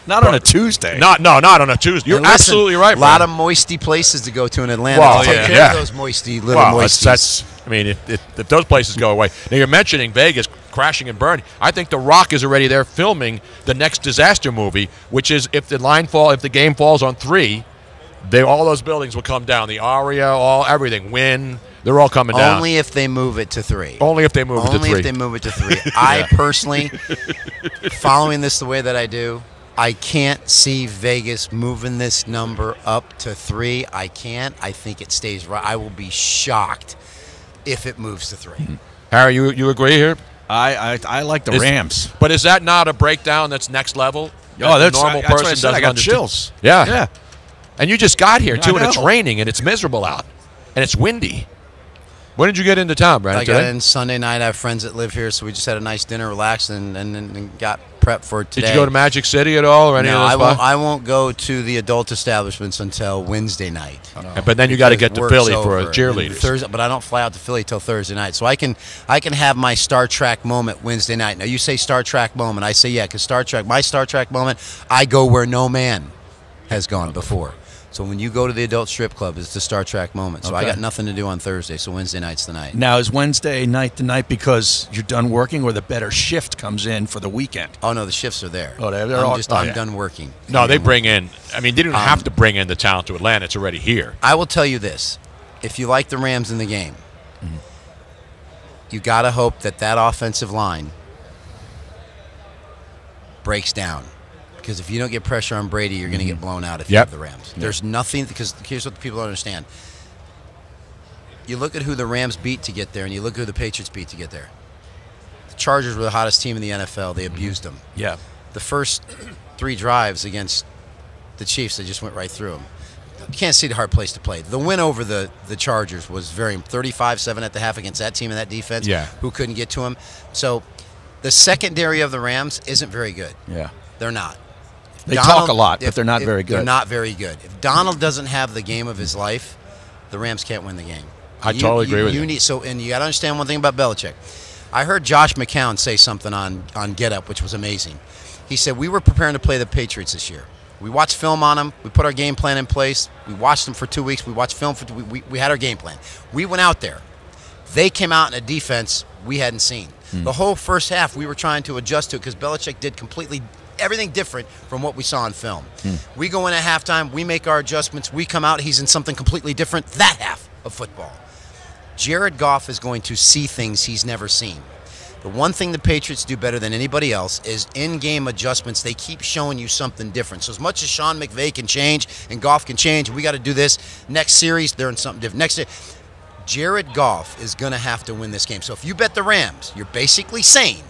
Not on a Tuesday. Not on a Tuesday. You're And listen, absolutely right. A lot Brandon. of moisty places to go to in Atlanta. Well, Take yeah, care yeah. of those moisty little Well, moisties. that's I mean, if those places go away. Now you're mentioning Vegas crashing and burning. I think The Rock is already there filming the next disaster movie, which is if the game falls on 3, all those buildings will come down. The Aria, everything, Wynn, they're all coming down. Only if they move it to 3. Only if they move it to 3. Only if they move it to 3. I personally, following this the way that I do, I can't see Vegas moving this number up to 3. I can't. I think it stays right. I will be shocked if it moves to 3. Harry, you agree here? I like the Rams. But is that not a breakdown that's next level? Oh, That that's a normal that's what person I said. I doesn't got understand? chills. Yeah. Yeah. And you just got here, too, I and it's know. raining, and it's miserable out. And it's windy. When did you get into town, Brandon? I got today? in Sunday night. I have friends that live here, so we just had a nice dinner, relaxed, and got prepped for today. Did you go to Magic City at all, or any No, of those spots? I won't go to the adult establishments until Wednesday night. But then you got to get to Work's Philly for over. cheerleaders. Thursday, but I don't fly out to Philly till Thursday night, so I can have my Star Trek moment Wednesday night. Now you say Star Trek moment, I say yeah, because my Star Trek moment, I go where no man has gone before. So when you go to the adult strip club, it's the Star Trek moment. So I Okay. got nothing to do on Thursday, so Wednesday night's the night. Now, is Wednesday night the night because you're done working, or the better shift comes in for the weekend? Oh no, the shifts are there. Oh, they're I'm done working. No, they bring in. I mean, they didn't have to bring in the talent to Atlanta. It's already here. I will tell you this: if you like the Rams in the game, you got to hope that offensive line breaks down. Because if you don't get pressure on Brady, you're going to get blown out if you have the Rams. There's nothing, because here's what the people don't understand. You look at who the Rams beat to get there, and you look at who the Patriots beat to get there. The Chargers were the hottest team in the NFL. They abused them. Yeah. The first 3 drives against the Chiefs, they just went right through them. You can't see the hard place to play. The win over the Chargers was 35-7 at the half against that team and that defense who couldn't get to them. So the secondary of the Rams isn't very good. Yeah. They're not. They talk a lot, but they're not very good. They're not very good. If Donald doesn't have the game of his life, the Rams can't win the game. I totally agree with you. And you got to understand one thing about Belichick. I heard Josh McCown say something on Get Up, which was amazing. He said, we were preparing to play the Patriots this year. We watched film on them. We put our game plan in place. We watched them for 2 weeks. We watched film for we had our game plan. We went out there. They came out in a defense we hadn't seen. The whole first half, we were trying to adjust to it because Belichick did everything different from what we saw in film. We go in at halftime, we make our adjustments, we come out, he's in something completely different that half of football. Jared Goff is going to see things he's never seen. The one thing the Patriots do better than anybody else is in-game adjustments. They keep showing you something different. So as much as Sean McVay can change and Goff can change, and we got to do this next series, they're in something different. Jared Goff is going to have to win this game. So if you bet the Rams, you're basically saying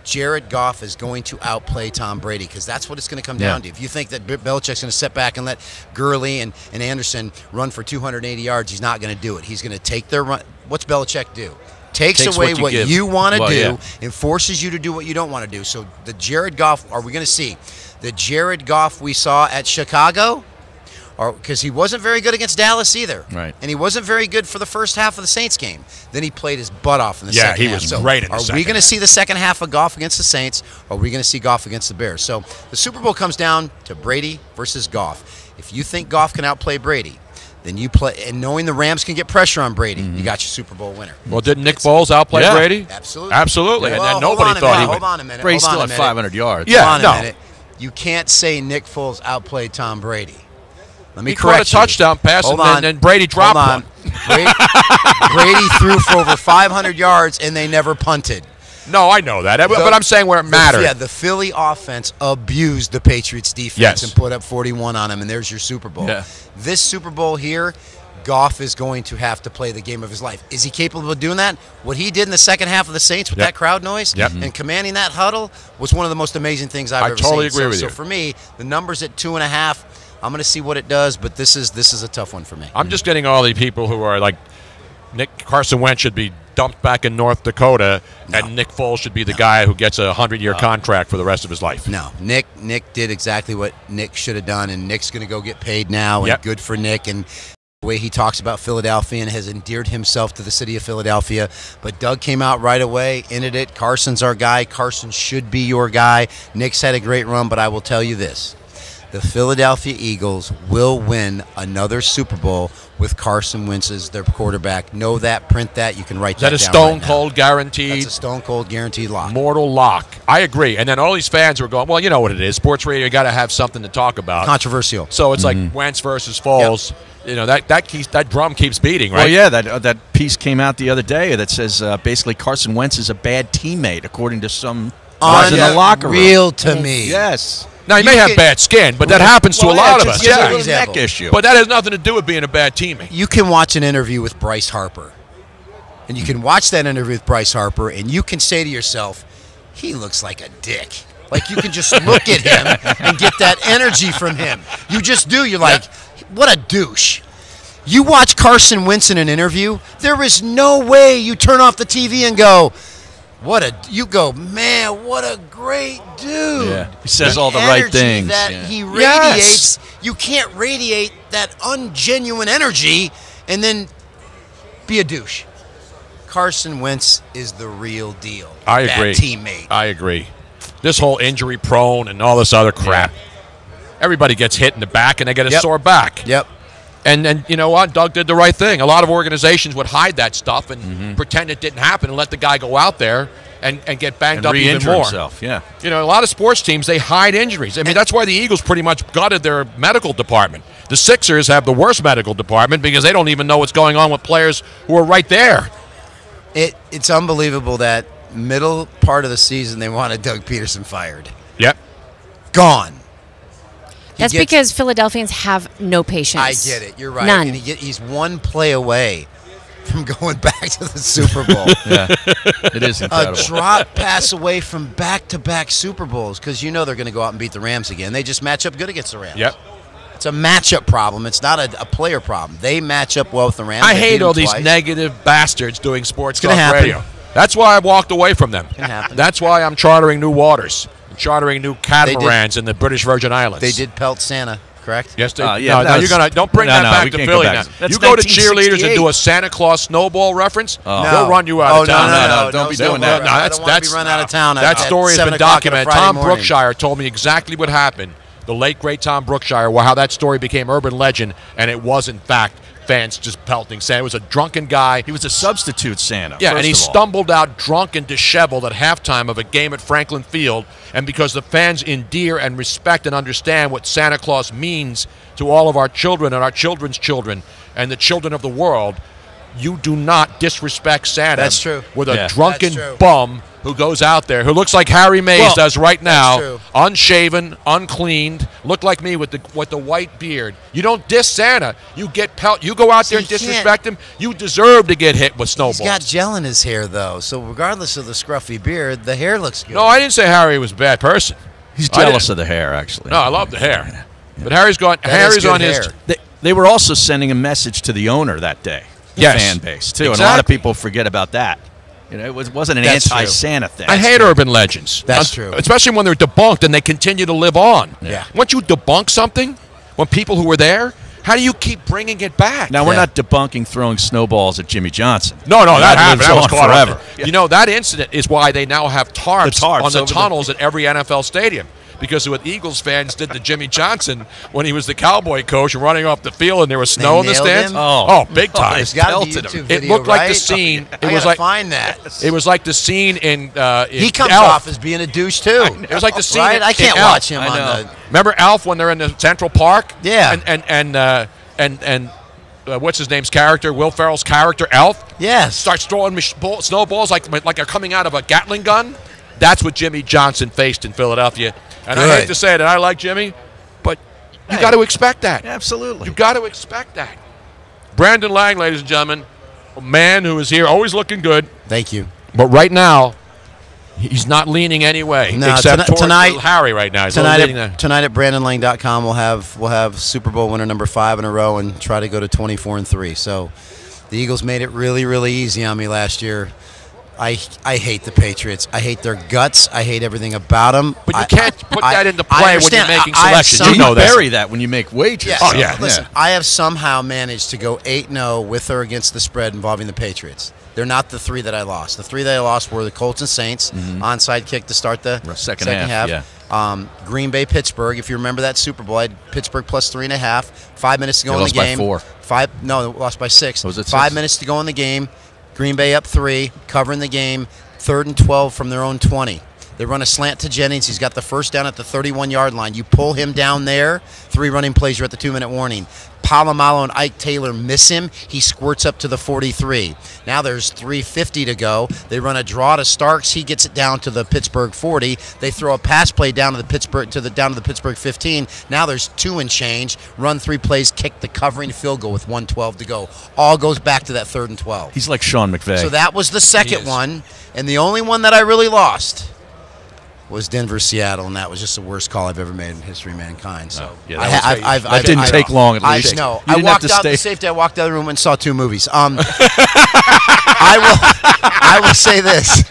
Jared Goff is going to outplay Tom Brady, because that's what it's going to come down to. If you think that Belichick's going to sit back and let Gurley and Anderson run for 280 yards, he's not going to do it. He's going to take their run. What's Belichick do? Takes away what you want to do and forces you to do what you don't want to do. So the Jared Goff, are we going to see the Jared Goff we saw at Chicago? because he wasn't very good against Dallas either. Right. And he wasn't very good for the first half of the Saints game. Then he played his butt off in the Yeah, second he half. was So great in the are second we going to half. see the second half of Goff against the Saints, or are we going to see Goff against the Bears? So the Super Bowl comes down to Brady versus Goff. If you think Goff can outplay Brady, then you play, and knowing the Rams can get pressure on Brady, you got your Super Bowl winner. Well, didn't Nick Foles outplay Yeah. Brady? Absolutely. Absolutely. Well, And then hold nobody on a thought minute, he would. Hold on a minute. Brady hold on still a had minute. 500 yards. Yeah, Hold on no. a minute. You can't say Nick Foles outplayed Tom Brady. Let me He caught a correct you. touchdown pass, Hold and on. then Brady dropped Hold on. one. Brady threw for over 500 yards, and they never punted. No, I know that. But I'm saying where it mattered. Yeah, the Philly offense abused the Patriots defense Yes. and put up 41 on them, and there's your Super Bowl. Yeah. This Super Bowl here, Goff is going to have to play the game of his life. Is he capable of doing that? What he did in the second half of the Saints with Yep. that crowd noise Yep. and commanding that huddle was one of the most amazing things I've I ever totally seen. agree with so you. for me, the number's at 2.5. I'm going to see what it does, but this is a tough one for me. I'm just getting all the people who are like, Carson Wentz should be dumped back in North Dakota, and Nick Foles should be the guy who gets a 100-year contract for the rest of his life. No, Nick did exactly what Nick should have done, and Nick's going to go get paid now, and Yep. good for Nick. And the way he talks about Philadelphia and has endeared himself to the city of Philadelphia. But Doug came out right away, ended it. Carson's our guy. Carson should be your guy. Nick's had a great run, but I will tell you this. The Philadelphia Eagles will win another Super Bowl with Carson Wentz as their quarterback. Know that, print that. You can write Is that that a down stone right now. cold guaranteed? That's a stone cold guaranteed lock. Mortal lock. I agree. And then all these fans were going, well, you know what it is. Sports radio, you got to have something to talk about. Controversial. So it's like Wentz versus Foles. You know, that drum keeps beating, right? Well, yeah, that piece came out the other day that says basically Carson Wentz is a bad teammate, according to some guys in the locker room. Unreal to me. Yes. Now, he may have bad skin, but that happens to a lot of us. It's a Yeah. little Example. neck issue. But that has nothing to do with being a bad teammate. You can watch an interview with Bryce Harper, and you can watch that interview with Bryce Harper, and you can say to yourself, he looks like a dick. Like, you can just look at him and get that energy from him. You just do. You're like, what a douche. You watch Carson Wentz in an interview, there is no way you turn off the TV and go, you go, man, what a great dude. Yeah. He says all the energy right things. that Yeah. he radiates. You can't radiate that ungenuine energy and then be a douche. Carson Wentz is the real deal. I That agree. teammate. I agree. This whole injury prone and all this other crap. Everybody gets hit in the back and they get a Yep. sore back. Yep. And you know what? Doug did the right thing. A lot of organizations would hide that stuff and pretend it didn't happen and let the guy go out there and get banged And up even re-injure more. himself, yeah. You know, a lot of sports teams, they hide injuries. I mean, that's why the Eagles pretty much gutted their medical department. The Sixers have the worst medical department because they don't even know what's going on with players who are right there. It's unbelievable that middle part of the season they wanted Doug Peterson fired. Yep. Gone. That's because Philadelphians have no patience. I get it. You're right. None. And he's one play away from going back to the Super Bowl. Yeah. It is incredible. A drop pass away from back-to-back Super Bowls because you know they're going to go out and beat the Rams again. They just match up good against the Rams. Yep. It's a matchup problem. It's not a player problem. They match up well with the Rams. I They beat hate them all these twice. negative bastards doing sports It's gonna talk happen. radio. That's why I walked away from them. Can happen. That's why I'm chartering new waters, and chartering new catamarans in the British Virgin Islands. They did pelt Santa, correct? Yes, they. Yeah, no, that you're was- gonna don't bring no, that no, back we to can't Philly go now. back. That's You go to cheerleaders and 1968. do a Santa Claus snowball reference, Oh. they'll run you out Oh, of town. no, don't be no, doing no, that. no, I don't want to be run out of town. That at story has 7 been o'clock on a documented. Friday Tom morning. Brookshire told me exactly what happened. The late great Tom Brookshire, how that story became urban legend, and it was in fact fans just pelting Santa. It was a drunken guy. He was a substitute Santa. Yeah, first and he of all. stumbled out drunk and disheveled at halftime of a game at Franklin Field. And because the fans endear and respect and understand what Santa Claus means to all of our children and our children's children and the children of the world, you do not disrespect Santa. That's true. With a Yeah. drunken That's true. bum who goes out there, who looks like Harry Mays Well, does right now, true. unshaven, uncleaned, look like me with the white beard. You don't diss Santa. You get pelt. You go out there and you can't- disrespect him. You deserve to get hit with snowballs. He's got gel in his hair, though, so regardless of the scruffy beard, the hair looks good. No, I didn't say Harry was a bad person. He's I jealous didn't. of the hair, actually. No, I love the hair. But Harry's That is Harry's good on his. hair. They were also sending a message to the owner that day. The Yes. fan base, too. And a lot of Exactly. people forget about that. You know, it wasn't an That's true. anti-Santa thing. I hate urban legends. That's true. Especially when they're debunked and they continue to live on. Yeah. Once you debunk something, when people who were there, How do you keep bringing it back? Now, we're not debunking throwing snowballs at Jimmy Johnson. No, that happened. lives That was on caught forever. up. You know, that incident is why they now have tarps on the over tunnels at every NFL stadium. Because what Eagles fans did to Jimmy Johnson when he was the Cowboy coach running off the field and there was snow in the stands. Him? Oh, big time. There's got to be a YouTube video, It looked like right? the scene. I gotta find that. It was like the scene in he comes Elf. off as being a douche too. It was like the scene. Right? In, I can't in Elf. watch him on the. Remember Elf when they're in the Central Park? Yeah. And what's his name's character? Will Ferrell's character, Elf. Yes. Starts throwing snowballs like they're coming out of a Gatling gun. That's what Jimmy Johnson faced in Philadelphia. And I hate to say it, and I like Jimmy, but you got to expect that. Absolutely. You got to expect that. Brandon Lang, ladies and gentlemen, a man who is here, always looking good. Thank you. But right now, he's not leaning any way, No, except towards tonight, Harry right now. He's tonight leaning at BrandonLang.com, we'll have Super Bowl winner number 5 in a row and try to go to 24-3. So the Eagles made it really, really easy on me last year. I hate the Patriots. I hate their guts. I hate everything about them. But you can't put that into play when you're making selections. You know bury that when you make wages. Yes. Oh, yeah. Listen, I have somehow managed to go 8-0 with or against the spread involving the Patriots. They're not the 3 that I lost. The 3 that I lost were the Colts and Saints, onside kick to start the second half. Yeah. Green Bay, Pittsburgh. If you remember that Super Bowl, I had Pittsburgh plus 3.5. 5 minutes to go in the lost game. by 4. Lost by 6. Was it 6? 5 minutes to go in the game. Green Bay up 3, covering the game. 3rd and 12 from their own 20. They run a slant to Jennings. He's got the first down at the 31-yard line. You pull him down there. 3 running plays. You're at the 2-minute warning. Palomalo and Ike Taylor miss him. He squirts up to the 43. Now there's 3:50 to go. They run a draw to Starks. He gets it down to the Pittsburgh 40. They throw a pass play down to the Pittsburgh 15. Now there's 2 and change. Run 3 plays, kick the covering field goal with 1:12 to go. All goes back to that 3rd and 12. He's like Sean McVay. So that was the second one, and the only one that I really lost was Denver-Seattle, and that was just the worst call I've ever made in the history of mankind. So that didn't take long at least. No, I walked out the safety. I walked out of the room and saw 2 movies. I will say this.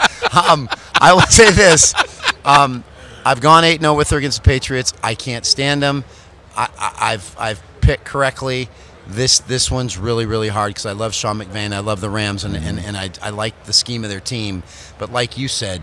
I've gone 8-0 with or against the Patriots. I can't stand them. I've picked correctly. This one's really, really hard because I love Sean McVay. I love the Rams, and I like the scheme of their team. But like you said,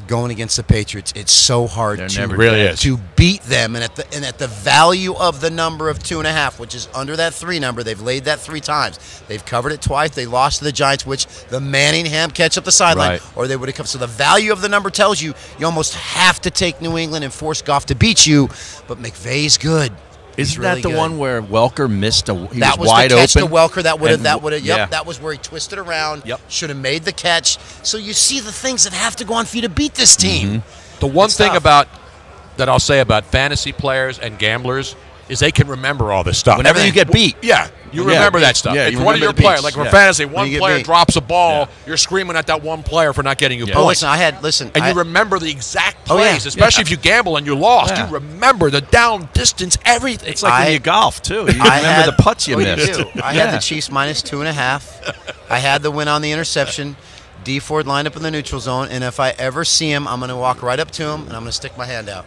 going against the Patriots, it's so hard to beat them, and at the value of the number of 2.5, which is under that 3 number. They've laid that 3 times. They've covered it twice. They lost to the Giants, which the Manningham catch up the sideline, or they would have come. So the value of the number tells you almost have to take New England and force Goff to beat you. But McVay's good. Isn't that the one where Welker missed he was wide open? That was the catch to Welker. That was where he twisted around. Yep. Should have made the catch. So you see the things that have to go on for you to beat this team. The one thing that I'll say about fantasy players and gamblers is they can remember all this stuff. Whenever you get beat. Yeah, you remember that stuff. Yeah, if you one of your remember the players, beats. like for fantasy, one player beat. drops a ball, you're screaming at that one player for not getting you points. Listen, and you remember the exact plays, especially if you gamble and you lost. Yeah. You remember the down distance, everything. It's like when you golf, too. You remember the putts you missed. I had the Chiefs minus 2.5. I had the win on the interception. D Ford lined up in the neutral zone, and if I ever see him, I'm going to walk right up to him, and I'm going to stick my hand out.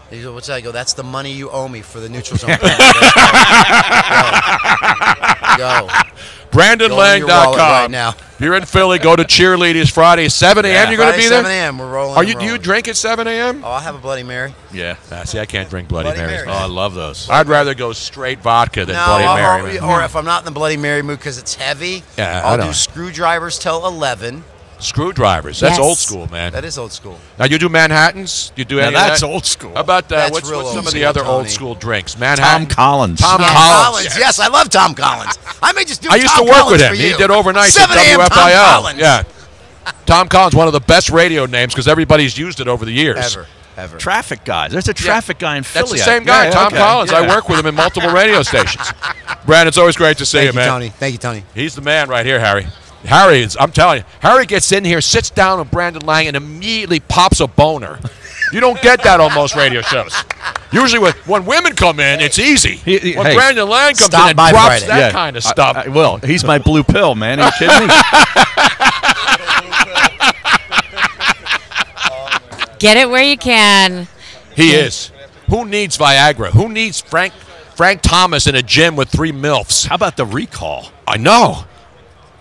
He goes, what's that? I go, that's the money you owe me for the neutral zone. Go. BrandonLang.com. Right now. If you're in Philly, go to Cheerleaders Friday, 7 a.m. You're going to be there? 7 a.m. We're rolling. Do you drink at 7 a.m.? Oh, I'll have a Bloody Mary. Yeah. See, I can't drink Bloody Marys. Oh, I love those. I'd rather go straight vodka than Bloody Mary. Or if I'm not in the Bloody Mary mood because it's heavy, I'll do screwdrivers till 11. Screwdrivers. That's old school, man. That is old school. Now, you do Manhattans? You do any of that? That's old school. How about That's what's some of the school, other Tony. old school drinks? Manhattan. Tom Collins. Tom Collins. Yes, I love Tom Collins. I may just do I used Tom to work Collins with him. for He you. did overnight at 7 a.m. Tom WFIL. Collins. Yeah. Tom Collins, one of the best radio names because everybody's used it over the years. Ever. Traffic guy. There's a traffic guy in Philly. That's the same guy, Tom Collins. Yeah. I work with him in multiple radio stations. Brandon, it's always great to see you, man. Tony. Thank you, Tony. He's the man right here, Harry. Harry, I'm telling you, Harry gets in here, sits down with Brandon Lang, and immediately pops a boner. You don't get that on most radio shows. Usually when women come in, it's easy. When Brandon Lang comes in and drops that kind of stuff. Well, he's my blue pill, man. Are you kidding me? Get it where you can. He is. Who needs Viagra? Who needs Frank Frank Thomas in a gym with 3 MILFs. How about the recall? I know.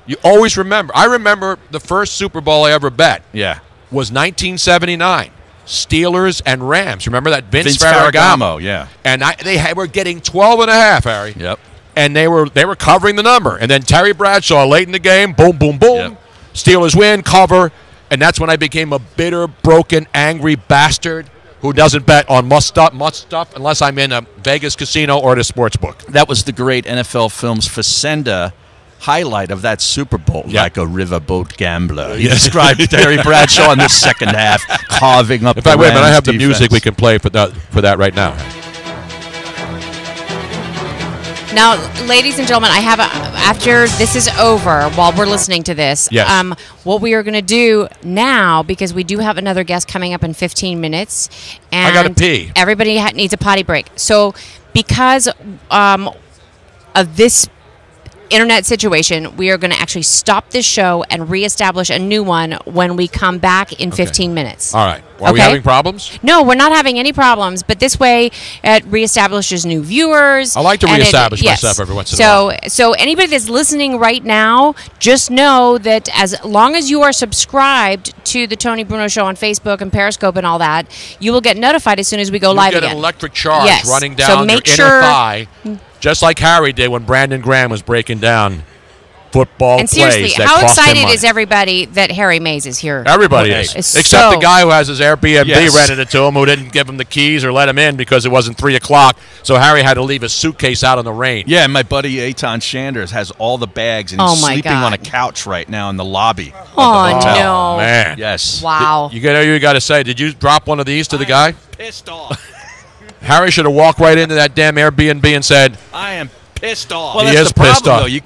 You always remember. I remember the first Super Bowl I ever bet. Yeah. Was 1979. Steelers and Rams. Remember that Vince Ferragamo? Yeah. And they were getting 12.5, Harry. Yep. And they were covering the number. And then Terry Bradshaw late in the game, boom, boom, boom. Yep. Steelers win, cover. And that's when I became a bitter, broken, angry bastard who doesn't bet on much stuff unless I'm in a Vegas casino or at a sports book. That was the great NFL Films Facenda highlight of that Super Bowl, like a riverboat gambler. He described Terry Bradshaw in the second half, carving up. In fact, wait a minute, I have the defense. music we can play for that right now. Now, ladies and gentlemen, I have after this is over, while we're listening to this, yes. What we are going to do now, because we do have another guest coming up in 15 minutes, and I got to pee. Everybody needs a potty break. So, because of this internet situation, we are going to actually stop this show and reestablish a new one when we come back in 15 minutes. All right. Are we having problems? No, we're not having any problems, but this way it reestablishes new viewers. I like to reestablish myself every once in a while. So anybody that's listening right now, just know that as long as you are subscribed to the Tony Bruno Show on Facebook and Periscope and all that, you will get notified as soon as we go live You again. get an electric charge running down so make your inner thigh, just like Harry did when Brandon Graham was breaking down football and seriously, plays that how cost him excited money. is everybody that Harry Mays is here? Everybody is. Except the guy who has his Airbnb rented it to him, who didn't give him the keys or let him in because it wasn't 3 o'clock. So Harry had to leave his suitcase out in the rain. Yeah, and my buddy Eitan Shanders has all the bags, and he's sleeping on a couch right now in the lobby. Oh, no. Man. Yes. Wow. You got to say, did you drop one of these to the guy? Pissed off. Harry should have walked right into that damn Airbnb and said, I am pissed off. Well, that's is the problem, pissed off. though. You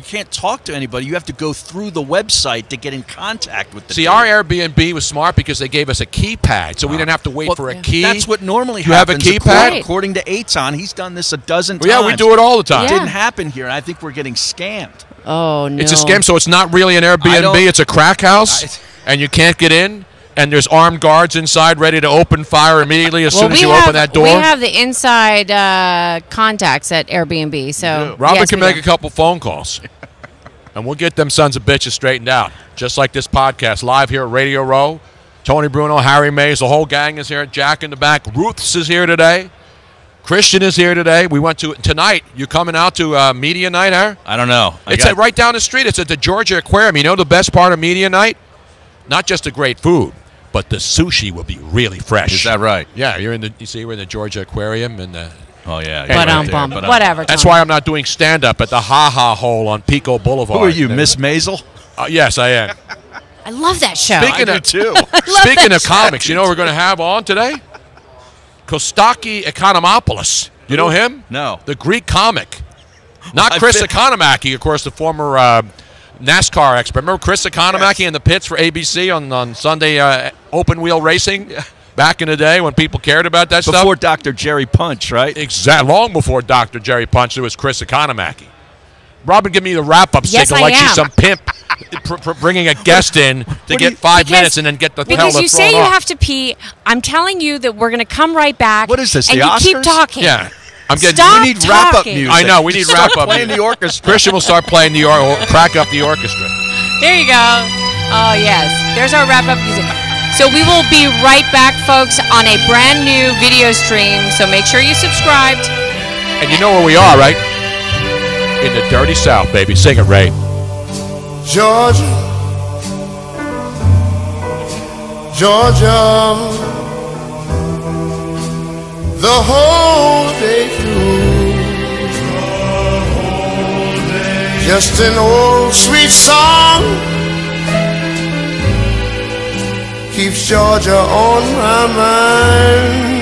can't talk to anybody. You have to go through the website to get in contact with the See, dude. our Airbnb was smart because they gave us a keypad, so we didn't have to wait for a key. That's what normally you happens. You have a keypad? According to Eitan, he's done this a dozen well, times. yeah, we do it all the time. It didn't happen here, and I think we're getting scammed. Oh, no. It's a scam, so it's not really an Airbnb. It's a crack house, and you can't get in. And there's armed guards inside ready to open fire immediately as soon as you open that door. We have the inside contacts at Airbnb. So Robert can make a couple phone calls. And we'll get them sons of bitches straightened out. Just like this podcast, live here at Radio Row. Tony Bruno, Harry Mays, the whole gang is here. Jack in the back. Ruth's is here today. Christian is here today. We went to tonight. You coming out to Media Night, Harry? I don't know. It's right down the street. It's at the Georgia Aquarium. You know the best part of Media Night? Not just the great food, but the sushi will be really fresh. Is that right? Yeah, we're in the Georgia Aquarium and oh yeah. But whatever. That's why I'm not doing stand up at the Ha Ha Hole on Pico Boulevard. Who are you, Miss Maisel? Yes, I am. I love that show. Speaking of comics, you know what we're going to have on today? Kostaki Economopoulos. You know him? No. The Greek comic. Not Chris Economaki, of course, the former NASCAR expert. Remember Chris Economaki in the pits for ABC on Sunday open wheel racing back in the day when people cared about that stuff? Before Dr. Jerry Punch, right? Exactly. Long before Dr. Jerry Punch, there was Chris Economaki. Robin, give me the wrap-up signal like she's some pimp bringing a guest in to get 5 minutes and then get the hell Because you say thrown you off. have to pee. I'm telling you that we're going to come right back. What is this, and the you keep Oscars? talking. Yeah. I'm getting. Stop we need wrap-up talking. music. I know, we need Start wrap-up playing music. the orchestra. Christian will start playing crack up the orchestra. There you go. Oh, yes. There's our wrap-up music. So we will be right back, folks, on a brand new video stream. So make sure you subscribed. And you know where we are, right? In the dirty South, baby. Sing it, Ray. Georgia, Georgia, the whole day through, just an old sweet song keeps Georgia on my mind.